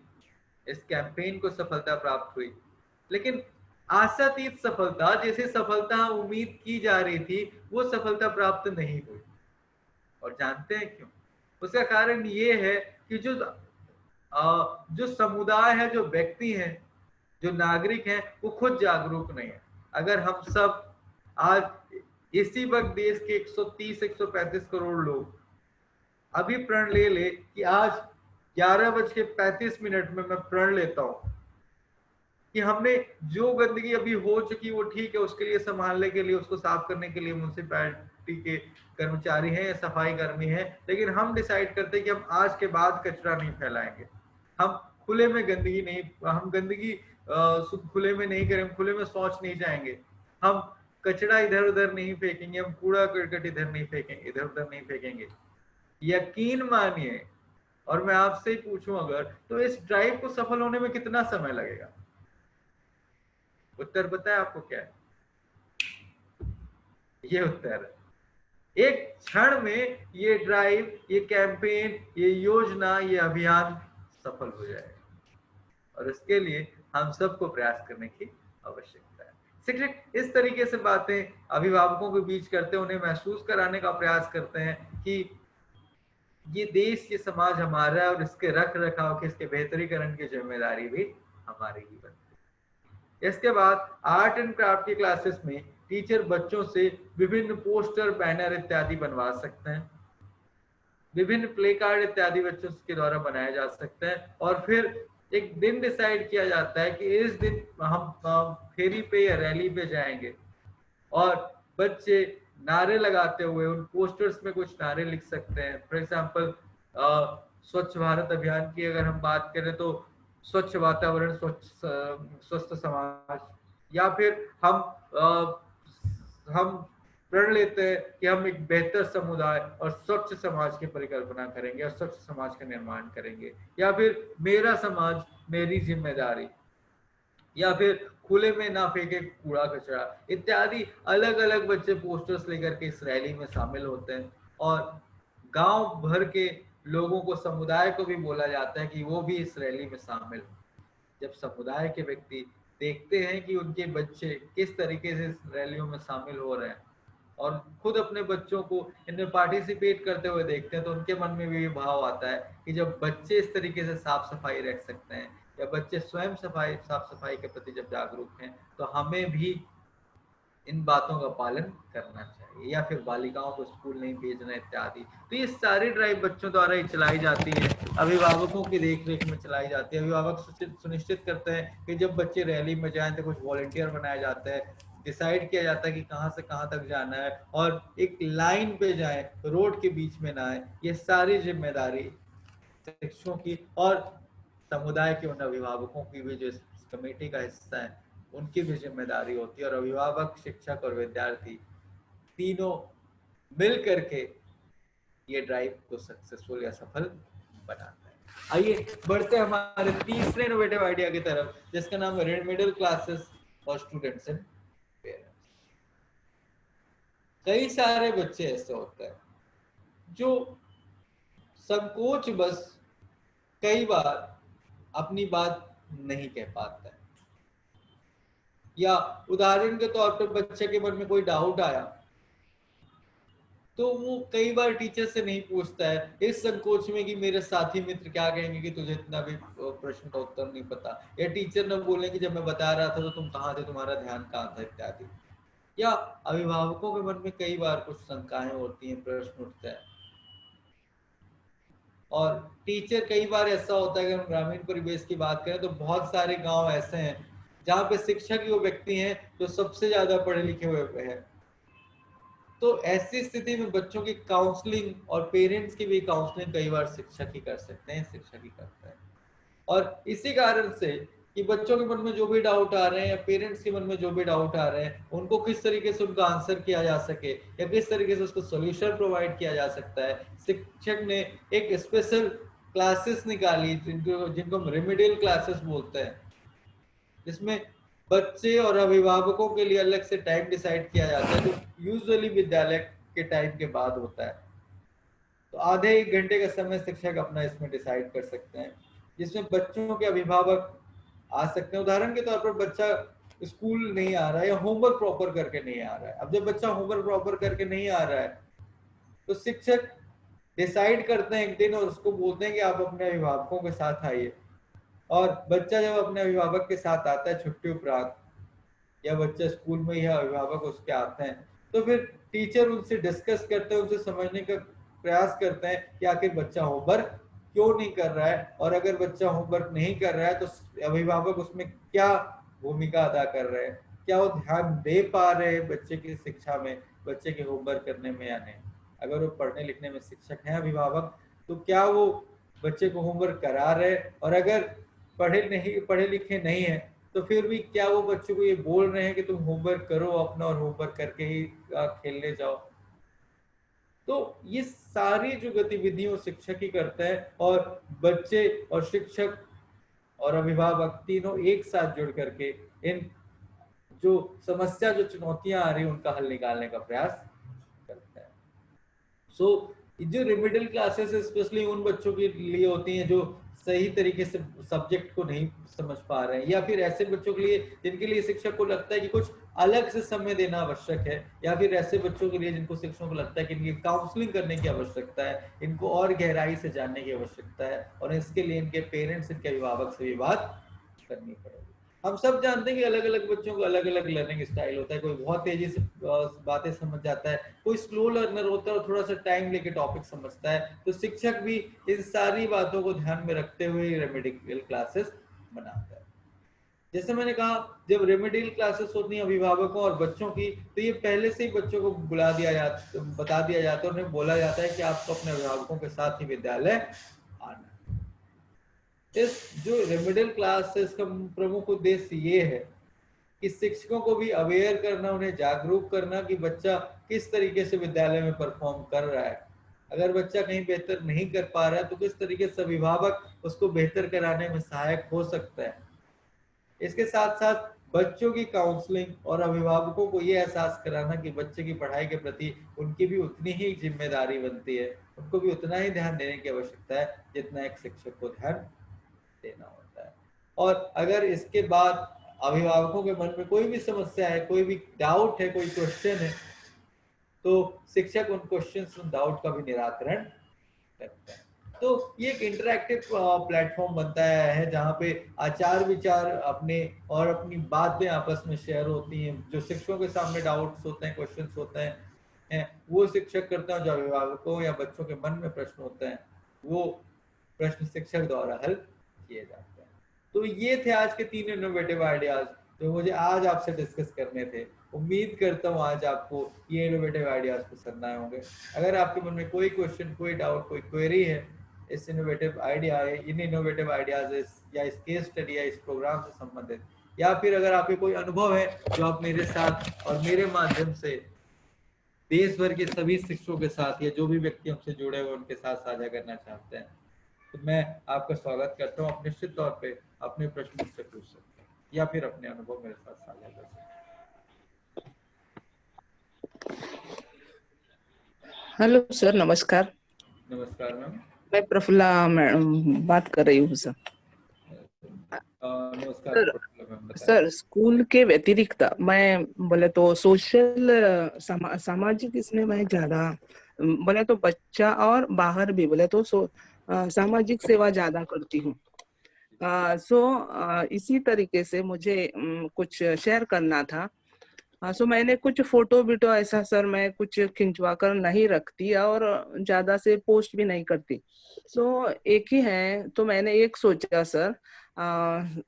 A: इस कैंपेन को सफलता प्राप्त हुई, लेकिन आशातीत सफलता, जैसे सफलता उम्मीद की जा रही थी, वो सफलता प्राप्त नहीं हुई। और जानते हैं क्यों? उसका कारण ये है कि जो समुदाय है, जो व्यक्ति हैं, जो नागरिक हैं, वो खुद जागरूक नहीं है। अगर हम सब आज इसी वक्त देश के 130-135 करोड़ लोग अभी प्रण ले कि आज 11:35 में मैं प्रण लेता हूं कि हमने जो गंदगी अभी हो चुकी वो ठीक है, उसके लिए संभालने के लिए, उसको साफ करने के लिए म्युनिसिपैलिटी के कर्मचारी हैं या सफाई कर्मी हैं, लेकिन हम डिसाइड करते हैं कि हम आज के बाद कचरा नहीं फैलाएंगे, हम खुले में गंदगी नहीं, हम गंदगी खुले में नहीं करें, खुले में शौच नहीं जाएंगे, हम कचरा इधर उधर नहीं फेंकेंगे, हम कूड़ा करकट इधर नहीं फेंकेंगे, इधर उधर नहीं फेंकेंगे। यकीन मानिए, और मैं आपसे ही पूछूं अगर, तो इस ड्राइव को सफल होने में कितना समय लगेगा? उत्तर पता है आपको क्या है? ये उत्तर है, एक क्षण में ये ड्राइव, ये कैंपेन, ये योजना, ये अभियान सफल हो जाएगा। और इसके लिए हम सबको प्रयास करने की आवश्यकता है। शिक्षक इस तरीके से बातें अभिभावकों के बीच करते हैं, उन्हें महसूस कराने का प्रयास करते हैं कि ये देश, ये समाज हमारा है और इसके रख रखाव की, इसके बेहतरीकरण की जिम्मेदारी भी हमारी ही बनती है। इसके बाद आर्ट एंड क्राफ्ट की क्लासेस में टीचर बच्चों से विभिन्न पोस्टर, बैनर इत्यादि बनवा सकते हैं, विभिन्न प्ले कार्ड इत्यादि बच्चों के द्वारा बनाए जा सकते हैं। और फिर एक दिन डिसाइड किया जाता है कि इस दिन हम फेरी पे या रैली पे जाएंगे और बच्चे नारे लगाते हुए उन पोस्टर्स में कुछ नारे लिख सकते हैं। फॉर एग्जाम्पल स्वच्छ भारत अभियान की अगर हम बात करें तो स्वच्छ वातावरण, स्वस्थ समाज, या फिर हम प्रण लेते हैं कि हम एक बेहतर समुदाय और स्वच्छ समाज की परिकल्पना करेंगे और स्वच्छ समाज का निर्माण करेंगे, या फिर मेरा समाज मेरी जिम्मेदारी, या फिर खुले में ना फेंके कूड़ा कचरा इत्यादि अलग अलग बच्चे पोस्टर्स लेकर के इस रैली में शामिल होते हैं। और गांव भर के लोगों को, समुदाय को भी बोला जाता है कि वो भी इस रैली में शामिल हो। जब समुदाय के व्यक्ति देखते हैं कि उनके बच्चे किस तरीके से इस रैलियों में शामिल हो रहे हैं और खुद अपने बच्चों को इनमें पार्टिसिपेट करते हुए देखते हैं, तो उनके मन में भी भाव आता है कि जब बच्चे इस तरीके से साफ सफाई रख सकते हैं या बच्चे स्वयं साफ सफाई के प्रति जब जागरूक हैं, तो हमें भी इन बातों का पालन करना चाहिए, या फिर बालिकाओं को स्कूल नहीं भेजना इत्यादि। तो ये सारी ड्राइव बच्चों द्वारा ही चलाई जाती है, अभिभावकों की देख रेख में चलाई जाती है। अभिभावक सुनिश्चित करते हैं कि जब बच्चे रैली में जाएं तो कुछ वॉलंटियर बनाया जाता है, डिसाइड किया जाता है कि कहाँ से कहाँ तक जाना है और एक लाइन पे जाए, रोड के बीच में ना आए। ये सारी जिम्मेदारी शिक्षकों की और समुदाय के उन अभिभावकों की भी जो इस कमेटी का हिस्सा है उनकी भी जिम्मेदारी होती है। और अभिभावक, शिक्षक और विद्यार्थी तीनों मिल करके ये ड्राइव को सक्सेसफुल या सफल बनाता है। आइए बढ़ते हैं हमारे तीसरे इनोवेटिव आइडिया की तरफ, जिसका नाम है मिडिल क्लासेस और स्टूडेंट्स एंड पेरेंट्स। कई सारे बच्चे ऐसे होते हैं जो संकोच बस कई बार अपनी बात नहीं कह पाता है, या उदाहरण के तौर पर बच्चे के मन में कोई डाउट आया तो वो कई बार टीचर से नहीं पूछता है, इस संकोच में कि मेरे साथी मित्र क्या कहेंगे कि तुझे इतना भी प्रश्न का उत्तर नहीं पता, या टीचर न बोले कि जब मैं बता रहा था तो तुम कहाँ थे, तुम्हारा ध्यान कहाँ था, इत्यादि। या अभिभावकों के मन में कई बार कुछ शंकाएं होती हैं, प्रश्न उठता है, और टीचर कई बार ऐसा होता है, अगर हम ग्रामीण परिवेश की बात करें तो बहुत सारे गांव ऐसे हैं जहाँ पे शिक्षक ही वो व्यक्ति हैं जो सबसे ज्यादा पढ़े लिखे हुए हैं। तो ऐसी स्थिति में बच्चों की काउंसलिंग और पेरेंट्स की भी काउंसलिंग कई बार शिक्षक ही कर सकते हैं, शिक्षक ही करता है। और इसी कारण से कि बच्चों के मन में जो भी डाउट आ रहे हैं या पेरेंट्स के मन में जो भी डाउट आ रहे हैं, उनको किस तरीके से उनका आंसर किया जा सके या किस तरीके से उसको सोल्यूशन प्रोवाइड किया जा सकता है, शिक्षक ने एक स्पेशल क्लासेस निकाली जिनको हम रेमेडियल क्लासेस बोलते हैं, जिसमें बच्चे और अभिभावकों के लिए अलग से टाइम डिसाइड किया जाता है, जो यूजुअली विद्यालय के टाइम के बाद होता है। तो आधे एक घंटे का समय शिक्षक अपना इसमें डिसाइड कर सकते हैं, जिसमें बच्चों के अभिभावक आ सकते हैं। उदाहरण के तौर पर बच्चा स्कूल नहीं आ रहा है या होमवर्क प्रॉपर करके नहीं आ रहा है। अब जब बच्चा होमवर्क प्रॉपर करके नहीं आ रहा है तो शिक्षक डिसाइड करते हैं एक दिन और उसको बोलते हैं कि आप अपने अभिभावकों के साथ आइए। और बच्चा जब अपने अभिभावक के साथ आता है छुट्टी उपरांत, या बच्चा स्कूल में या अभिभावक उसके आते हैं, तो फिर टीचर उनसे डिस्कस करते हैं, उनसे समझने का प्रयास करते हैं कि आखिर बच्चा होमवर्क क्यों नहीं कर रहा है, और अगर बच्चा होमवर्क नहीं कर रहा है तो अभिभावक उसमें क्या भूमिका अदा कर रहे हैं, क्या वो ध्यान दे पा रहे हैं बच्चे की शिक्षा में, बच्चे के होमवर्क करने में या नहीं। अगर वो पढ़ने लिखने में शिक्षक हैं अभिभावक, तो क्या वो बच्चे को होमवर्क करा रहे, और अगर पढ़े लिखे नहीं है तो फिर भी क्या वो बच्चों को ये बोल रहे हैं कि तुम होमवर्क करो अपना और होमवर्क करके ही खेलने जाओ। तो ये सारी जो गतिविधियां शिक्षक ही करता है, और बच्चे और शिक्षक और अभिभावक तीनों एक साथ जुड़ करके इन जो समस्या, जो चुनौतियां आ रही है, उनका हल निकालने का प्रयास करता है। सो जो रिमिडल क्लासेस स्पेशली उन बच्चों के लिए होती हैं जो सही तरीके से सब्जेक्ट को नहीं समझ पा रहे हैं, या फिर ऐसे बच्चों के लिए जिनके लिए शिक्षक को लगता है कि कुछ अलग से समय देना आवश्यक है, या फिर ऐसे बच्चों के लिए जिनको शिक्षकों को लगता है कि इनकी काउंसलिंग करने की आवश्यकता है, इनको और गहराई से जानने की आवश्यकता है, और इसके लिए इनके पेरेंट्स, इनके अभिभावक से भी बात करनी पड़ेगी। हम सब जानते हैं कि अलग अलग बच्चों को अलग अलग लर्निंग स्टाइल होता है, कोई बहुत तेजी से बातें समझ जाता है, कोई स्लो लर्नर होता है और थोड़ा सा टाइम लेके टॉपिक समझता है। तो शिक्षक भी इन सारी बातों को ध्यान में रखते हुए रेमेडियल क्लासेस बनाता है। जैसे मैंने कहा, जब रेमेडियल क्लासेस होती हैं अभिभावकों और बच्चों की, तो ये पहले से ही बच्चों को बुला दिया जाता, बता दिया जाता है, उन्हें बोला जाता है कि आपको अपने अभिभावकों के साथ ही विद्यालय आना। इस जो रेमेडियल क्लासेस का प्रमुख उद्देश्य ये है कि शिक्षकों को भी अवेयर करना, उन्हें जागरूक करना कि बच्चा किस तरीके से विद्यालय में परफॉर्म कर रहा है। अगर बच्चा कहीं बेहतर नहीं कर पा रहा है तो किस तरीके से अभिभावक उसको बेहतर कराने में सहायक हो सकता है। इसके साथ साथ बच्चों की काउंसलिंग और अभिभावकों को ये एहसास कराना कि बच्चे की पढ़ाई के प्रति उनकी भी उतनी ही जिम्मेदारी बनती है, उनको भी उतना ही ध्यान देने की आवश्यकता है जितना एक शिक्षक को ध्यान देना होता है। और अगर इसके बाद अभिभावकों के मन में कोई भी समस्या है, कोई भी डाउट है, कोई क्वेश्चन है, तो शिक्षक उन क्वेश्चंस, उन डाउट का भी निराकरण करता है। तो ये एक इंटरैक्टिव प्लेटफॉर्म बनता है जहाँ पे आचार विचार अपने और अपनी बातें आपस में शेयर होती हैं। जो शिक्षकों के सामने डाउट्स होते हैं, क्वेश्चंस होते हैं, वो शिक्षक करते हैं। जो अभिभावकों या बच्चों के मन में प्रश्न होते हैं, वो प्रश्न शिक्षक द्वारा हल किए जाते हैं। तो ये थे आज के 3 इनोवेटिव आइडियाज जो मुझे आज आपसे डिस्कस करने थे। उम्मीद करता हूँ आज आपको ये इनोवेटिव आइडियाज पसंद आए होंगे। अगर आपके मन में कोई क्वेश्चन, कोई डाउट, कोई क्वेरी है इस इनोवेटिव आइडिया, इन इनोवेटिव आइडियाज या इस केस स्टडी या इस प्रोग्राम से संबंधित, या फिर अगर आपके कोई अनुभव है जो आप मेरे साथ और मेरे माध्यम से देश भर के सभी शिक्षकों के साथ या जो भी व्यक्ति हमसे जुड़े हुए उनके साथ साझा करना चाहते हैं, तो मैं आपका स्वागत करता हूँ। आप निश्चित तौर पे अपने प्रश्न मुझसे पूछ सकते हैं या फिर अपने अनुभव मेरे साथ साझा कर सकते
B: हेलो सर, नमस्कार।
A: हैं। नमस्कार मैम।
B: मैं प्रफुल्ला मैडम बात कर रही हूँ सर।
A: नमस्कार
B: सर
A: प्रफुल्ल मैम, बताइए।
B: सर स्कूल के व्यतिरिक्त मैं बोले तो सोशल सामाजिक इसमें मैं ज्यादा बोले तो बच्चा और बाहर भी बोले तो सामाजिक सेवा ज्यादा करती हूँ। इसी तरीके से मुझे कुछ शेयर करना था। सो मैंने कुछ फोटो वीटो ऐसा सर मैं कुछ खिंचवा कर नहीं रखती और ज्यादा से पोस्ट भी नहीं करती। एक ही है तो मैंने एक सोचा सर,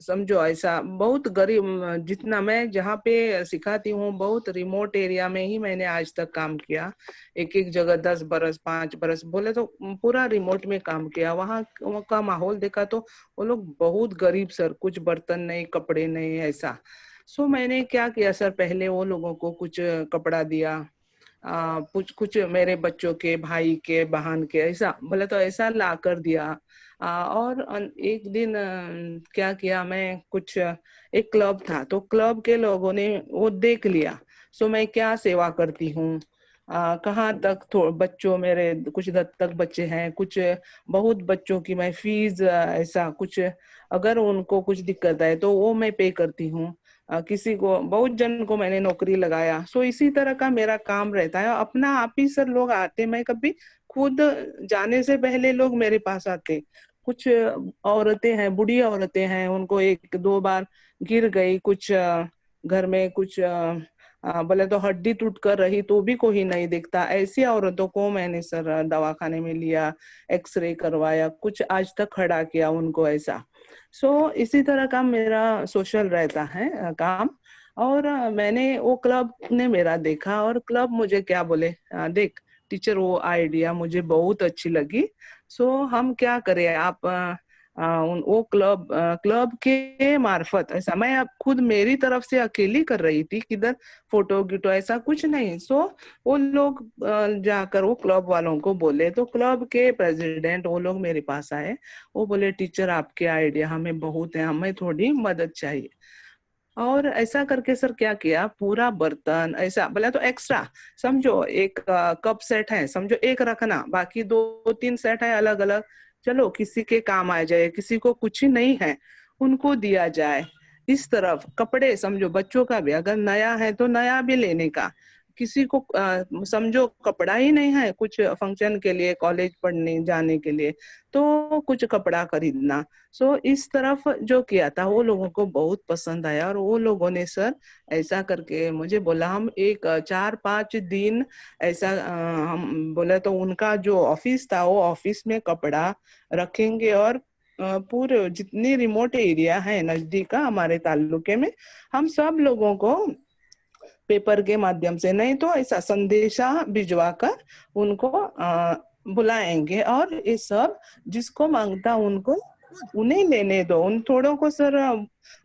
B: समझो ऐसा बहुत गरीब जितना मैं जहाँ पे सिखाती हूँ बहुत रिमोट एरिया में ही मैंने आज तक काम किया। एक एक जगह 10 बरस 5 बरस बोले तो पूरा रिमोट में काम किया। वहाँ का माहौल देखा तो वो लोग बहुत गरीब सर, कुछ बर्तन नहीं, कपड़े नहीं, ऐसा। मैंने क्या किया सर, पहले वो लोगों को कुछ कपड़ा दिया, कुछ कुछ मेरे बच्चों के, भाई के, बहन के, ऐसा बोले तो ऐसा ला कर दिया। एक दिन क्या किया मैं, कुछ एक क्लब था तो क्लब के लोगों ने वो देख लिया। मैं क्या सेवा करती हूँ, कहाँ तक बच्चों मेरे कुछ दत्तक बच्चे हैं, कुछ बहुत बच्चों की मैं फीस ऐसा कुछ अगर उनको कुछ दिक्कत है तो वो मैं पे करती हूँ। किसी को बहुत जन को मैंने नौकरी लगाया। इसी तरह का मेरा काम रहता है। अपना आप ही सर लोग आते, मैं कभी खुद जाने से पहले लोग मेरे पास आते। कुछ औरतें हैं, बूढ़ी औरतें हैं, उनको एक दो बार गिर गई, कुछ घर में कुछ बोले तो हड्डी टूट कर रही तो भी कोई नहीं देखता। ऐसी औरतों को मैंने सर दवाखाने में लिया, एक्सरे करवाया, कुछ आज तक खड़ा किया उनको, ऐसा। इसी तरह का मेरा सोशल रहता है काम। और मैंने वो क्लब ने मेरा देखा और क्लब मुझे क्या बोले, देख टीचर वो आइडिया मुझे बहुत अच्छी लगी। हम क्या करें, आप वो क्लब के मार्फत ऐसा, मैं अब खुद मेरी तरफ से अकेली कर रही थी, किधर फोटो गिटो ऐसा कुछ नहीं। वो लोग जाकर वो क्लब वालों को बोले तो क्लब के प्रेसिडेंट वो लोग मेरे पास आए। वो बोले टीचर आपके आइडिया हमें बहुत है, हमें थोड़ी मदद चाहिए। और ऐसा करके सर क्या किया, पूरा बर्तन ऐसा बोला तो एक्स्ट्रा, समझो एक कप सेट है, समझो एक रखना, बाकी दो तीन सेट है अलग अलग। चलो किसी के काम आ जाए, किसी को कुछ ही नहीं है उनको दिया जाए। इस तरफ कपड़े, समझो बच्चों का भी अगर नया है तो नया भी लेने का। किसी को समझो कपड़ा ही नहीं है कुछ फंक्शन के लिए, कॉलेज पढ़ने जाने के लिए, तो कुछ कपड़ा खरीदना। इस तरफ जो किया था वो लोगों को बहुत पसंद आया और वो लोगों ने सर ऐसा करके मुझे बोला, हम एक 4-5 दिन ऐसा हम बोले तो उनका जो ऑफिस था वो ऑफिस में कपड़ा रखेंगे और पूरे जितनी रिमोट एरिया है नजदीक का हमारे तालुके में, हम सब लोगों को पेपर के माध्यम से नहीं तो ऐसा संदेशा भिजवा कर उनको बुलाएंगे। और ये सब जिसको मांगता उनको उन्हें लेने दो। उन थोड़ों को सर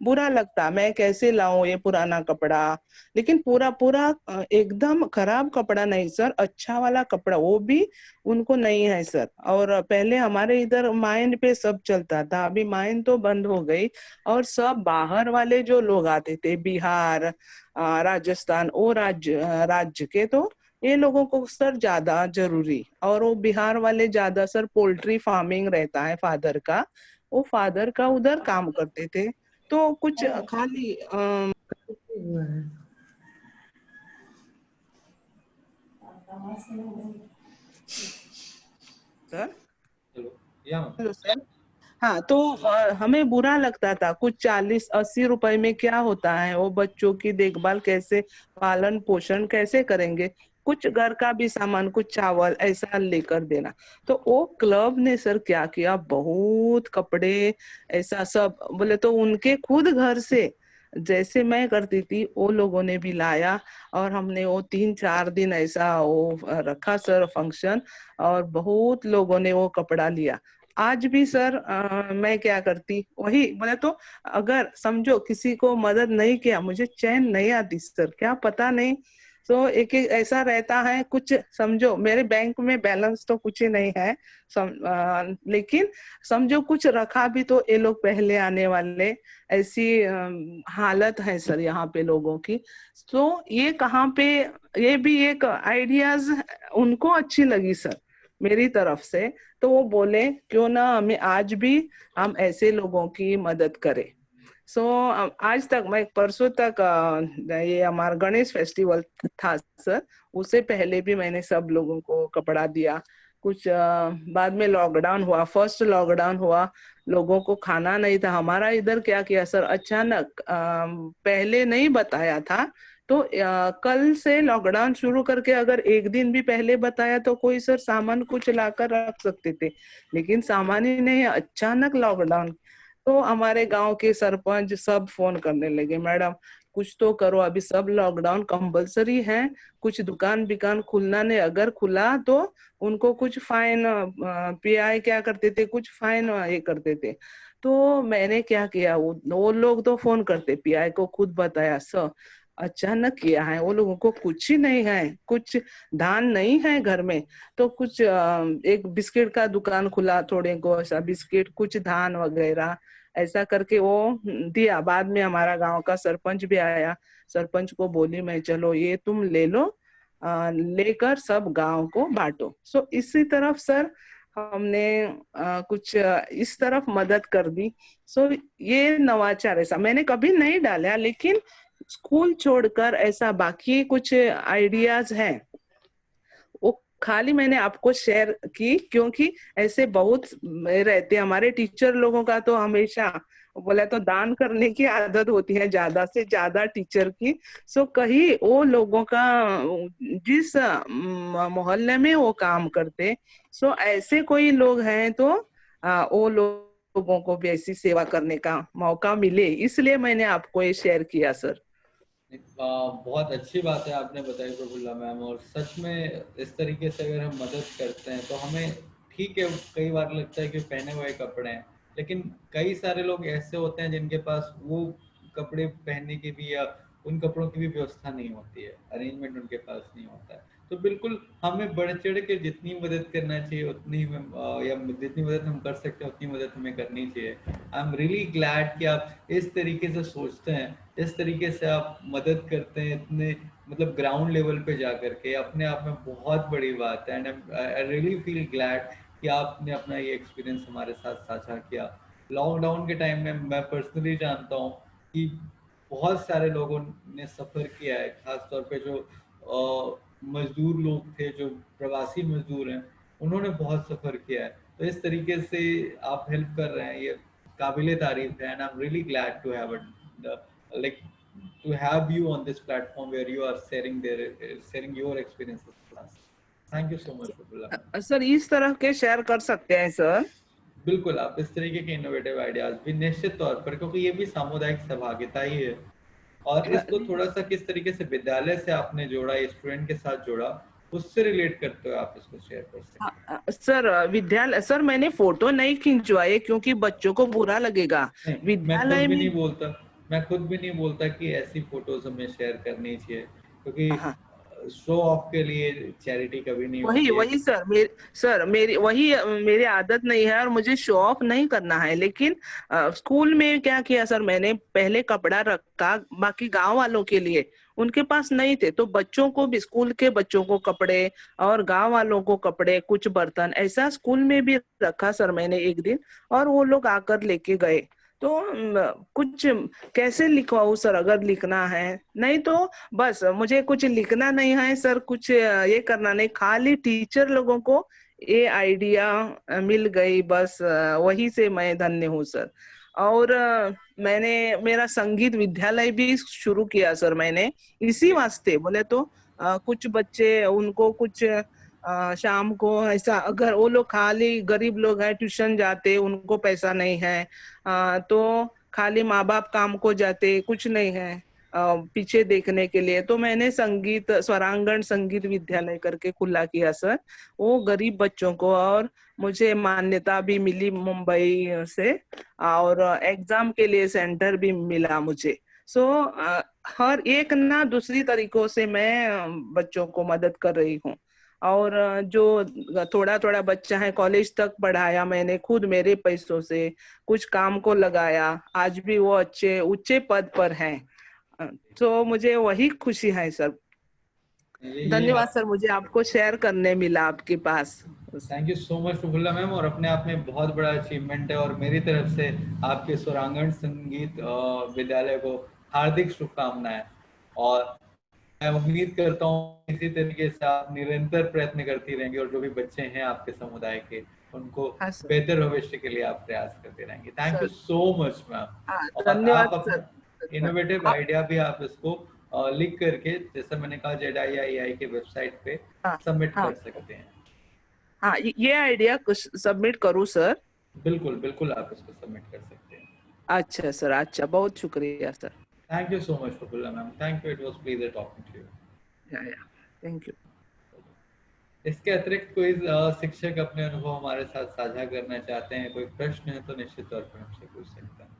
B: बुरा लगता, मैं कैसे लाऊं ये पुराना कपड़ा, लेकिन पूरा पूरा एकदम खराब कपड़ा नहीं सर, अच्छा वाला कपड़ा वो भी उनको नहीं है सर। और पहले हमारे इधर माइन पे सब चलता था, अभी माइन तो बंद हो गई। और सब बाहर वाले जो लोग आते थे, बिहार राजस्थान, वो राज्य के, तो ये लोगों को सर ज्यादा जरूरी। और वो बिहार वाले ज्यादा सर पोल्ट्री फार्मिंग रहता है फादर का, वो फादर का उधर काम करते थे। तो कुछ खाली सर,
A: हेलो। या
B: हेलो सर। हाँ तो हमें बुरा लगता था, कुछ 40-80 रुपए में क्या होता है, वो बच्चों की देखभाल कैसे, पालन पोषण कैसे करेंगे, कुछ घर का भी सामान, कुछ चावल ऐसा लेकर देना। तो वो क्लब ने सर क्या किया, बहुत कपड़े ऐसा सब बोले तो उनके खुद घर से जैसे मैं करती थी वो लोगों ने भी लाया। और हमने वो 3-4 दिन ऐसा वो रखा सर फंक्शन, और बहुत लोगों ने वो कपड़ा लिया। आज भी सर मैं क्या करती वही बोले तो, अगर समझो किसी को मदद नहीं किया मुझे चैन नहीं आती सर, क्या पता नहीं तो एक एक ऐसा रहता है, कुछ समझो मेरे बैंक में बैलेंस तो कुछ ही नहीं है, लेकिन समझो कुछ रखा भी तो ये लोग पहले आने वाले, ऐसी हालत है सर यहाँ पे लोगों की। तो ये कहाँ पे, ये भी एक आइडियाज उनको अच्छी लगी सर मेरी तरफ से, तो वो बोले क्यों ना हमें आज भी हम ऐसे लोगों की मदद करें। सो आज तक मैं परसों तक ये हमारा गणेश फेस्टिवल था सर, उससे पहले भी मैंने सब लोगों को कपड़ा दिया। कुछ बाद में लॉकडाउन हुआ, फर्स्ट लॉकडाउन हुआ, लोगों को खाना नहीं था। हमारा इधर क्या किया सर, अचानक पहले नहीं बताया था, तो कल से लॉकडाउन शुरू करके अगर एक दिन भी पहले बताया तो कोई सर सामान कुछ लाकर रख सकते थे, लेकिन सामान ही नहीं, अचानक लॉकडाउन। तो हमारे गांव के सरपंच सब फोन करने लगे, मैडम कुछ तो करो, अभी सब लॉकडाउन कंपलसरी है, कुछ दुकान बिकान खुलना नहीं, अगर खुला तो उनको कुछ फाइन, पीआई क्या करते थे, कुछ फाइन ये करते थे। तो मैंने क्या किया, वो लोग तो फोन करते, पीआई को खुद बताया, सर अचानक किया है, वो लोगों को कुछ ही नहीं है, कुछ धान नहीं है घर में, तो कुछ एक बिस्किट का दुकान खुला, थोड़े को ऐसा बिस्किट, कुछ धान वगैरह ऐसा करके वो दिया। बाद में हमारा गांव का सरपंच भी आया, सरपंच को बोली मैं, चलो ये तुम ले लो, लेकर सब गांव को बांटो। सो इसी तरफ सर हमने कुछ इस तरफ मदद कर दी। सो ये नवाचार ऐसा मैंने कभी नहीं डाला, लेकिन स्कूल छोड़कर ऐसा बाकी कुछ आइडियाज हैं, वो खाली मैंने आपको शेयर की, क्योंकि ऐसे बहुत रहते हैं हमारे टीचर लोगों का, तो हमेशा बोला तो दान करने की आदत होती है ज्यादा से ज्यादा टीचर की। सो कहीं वो लोगों का जिस मोहल्ले में वो काम करते, सो ऐसे कोई लोग हैं तो वो लोगों को भी ऐसी सेवा करने का मौका मिले, इसलिए मैंने आपको ये शेयर किया सर।
A: बहुत अच्छी बात है आपने बताई प्रफुल्ला मैम, और सच में इस तरीके से अगर हम मदद करते हैं तो हमें, ठीक है कई बार लगता है कि पहने हुए कपड़े हैं, लेकिन कई सारे लोग ऐसे होते हैं जिनके पास वो कपड़े पहनने की भी या उन कपड़ों की भी व्यवस्था नहीं होती है, अरेंजमेंट उनके पास नहीं होता है। तो बिल्कुल हमें बढ़ चढ़ के जितनी मदद करना चाहिए उतनी या जितनी मदद हम कर सकते हैं उतनी मदद हमें करनी चाहिए। आई एम रियली ग्लैड कि आप इस तरीके से सोचते हैं, इस तरीके से आप मदद करते हैं, इतने मतलब ग्राउंड लेवल पे जा करके, अपने आप में बहुत बड़ी बात है। And I really feel glad कि आपने अपना ये एक्सपीरियंस हमारे साथ साझा किया। लॉकडाउन के टाइम में मैं पर्सनली जानता हूँ कि बहुत सारे लोगों ने सफ़र किया है, खासतौर पे जो मजदूर लोग थे, जो प्रवासी मजदूर हैं, उन्होंने बहुत सफ़र किया है। तो इस तरीके से आप हेल्प कर रहे हैं, ये काबिले तारीफ है। And I am really glad to have like to have you on this platform where you are sharing your experiences with us. Thank you so much Prabhula ma'am.
B: Sir इस तरह के शेयर कर सकते हैं सर।
A: बिल्कुल, आप इस तरीके के इनोवेटिव आइडियाज भी निश्चित तौर पर, क्योंकि ये भी सामुदायिक सहभागिता ही है, और इसको थोड़ा सा किस तरीके से विद्यालय से आपने जोड़ा, स्टूडेंट के साथ जोड़ा, उससे रिलेट करते हुए आप इसको शेयर कर सकते हैं।
B: सर विद्यालय, सर मैंने फोटो नहीं खिंचवाए क्योंकि बच्चों को बुरा लगेगा।
A: नहीं,
B: विद्यालय में
A: मैं खुद भी नहीं बोलता कि ऐसी फोटोज हमें शेयर करनी चाहिए, क्योंकि
B: हाँ,
A: शो ऑफ के लिए चैरिटी कभी नहीं
B: वही
A: होती है।
B: वही सर, सर मेरी वही मेरी आदत नहीं है और मुझे शो ऑफ नहीं करना है। लेकिन स्कूल में क्या किया सर, मैंने पहले कपड़ा रखा बाकी गांव वालों के लिए, उनके पास नहीं थे, तो बच्चों को भी, स्कूल के बच्चों को कपड़े और गांव वालों को कपड़े, कुछ बर्तन ऐसा स्कूल में भी रखा सर मैंने एक दिन, और वो लोग आकर लेके गए। तो कुछ कैसे लिखवाऊं सर, अगर लिखना है, नहीं तो बस मुझे कुछ लिखना नहीं है सर, कुछ ये करना नहीं, खाली टीचर लोगों को ये आइडिया मिल गई, बस वही से मैं धन्य हूँ सर। और मैंने मेरा संगीत विद्यालय भी शुरू किया सर मैंने, इसी वास्ते बोले तो कुछ बच्चे उनको कुछ शाम को ऐसा, अगर वो लोग खाली गरीब लोग हैं, ट्यूशन जाते, उनको पैसा नहीं है, तो खाली माँ बाप काम को जाते, कुछ नहीं है पीछे देखने के लिए, तो मैंने संगीत स्वरांगण संगीत विद्यालय करके खुला किया सर, वो गरीब बच्चों को, और मुझे मान्यता भी मिली मुंबई से, और एग्जाम के लिए सेंटर भी मिला मुझे। सो हर एक ना दूसरी तरीकों से मैं बच्चों को मदद कर रही हूँ। और जो थोड़ा थोड़ा बच्चा है कॉलेज तक पढ़ाया मैंने खुद मेरे पैसों से, कुछ काम को लगाया, आज भी वो अच्छे ऊंचे पद पर हैं। तो मुझे वही खुशी है सर।
A: ये
B: धन्यवाद
A: आप
B: सर, मुझे आपको शेयर करने मिला आपके पास।
A: Thank you so much Prafulla ma'am, और अपने आप में बहुत बड़ा अचीवमेंट है, और मेरी तरफ से आपके स्वरांगण संगीत विद्यालय को हार्दिक शुभकामनाएं। और मैं उम्मीद करता हूँ इसी तरीके से आप निरंतर प्रयत्न करती रहेंगे, और जो भी बच्चे हैं आपके समुदाय के, उनको
B: हाँ सर।
A: बेहतर भविष्य के लिए आप प्रयास करते रहेंगे। Thank you
B: sir
A: so much ma'am.
B: हाँ,
A: और
B: धन्यवाद
A: आप
B: सर।
A: अपना इनोवेटिव
B: आप
A: आइडिया भी आप इसको लिख करके, जैसे मैंने कहा, JEDI के वेबसाइट पे
B: हाँ
A: सबमिट
B: हाँ
A: कर सकते हैं।
B: हाँ, ये आइडिया सबमिट करूँ सर?
A: बिल्कुल बिल्कुल, आप इसको सबमिट कर सकते हैं।
B: अच्छा सर, अच्छा, बहुत शुक्रिया sir.
A: Thank you so much Prafulla ma'am, thank you, it was pleasure talking to you.
B: Yeah thank you.
A: इसके अतिरिक्त कोई शिक्षक अपने अनुभव हमारे साथ साझा करना चाहते हैं, कोई प्रश्न है तो निश्चित तौर पर हमसे पूछ सकते हैं।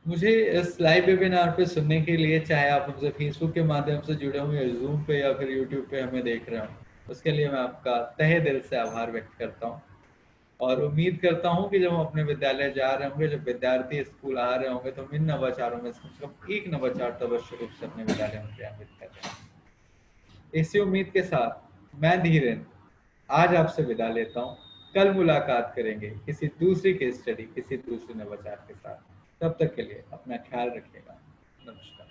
A: मुझे इस लाइव वेबिनार पे सुनने के लिए, चाहे आप हमसे फेसबुक के माध्यम से जुड़े हों या जूम पे या फिर यूट्यूब पे हमें देख रहे हो, उसके लिए मैं आपका तहे दिल से आभार व्यक्त करता हूँ। और उम्मीद करता हूँ कि जब हम अपने विद्यालय जा रहे होंगे, जब विद्यार्थी स्कूल आ रहे होंगे, तो हम इन नवाचारों में से कम एक नवाचार तो अवश्य रूप से अपने विद्यालय में क्रियान्वित कर रहे हैं। इसी उम्मीद के साथ मैं धीरेन्द्र आज आपसे विदा लेता हूँ। कल मुलाकात करेंगे किसी दूसरी केस स्टडी, किसी दूसरे नवाचार के साथ। तब तक के लिए अपना ख्याल रखिएगा। नमस्कार।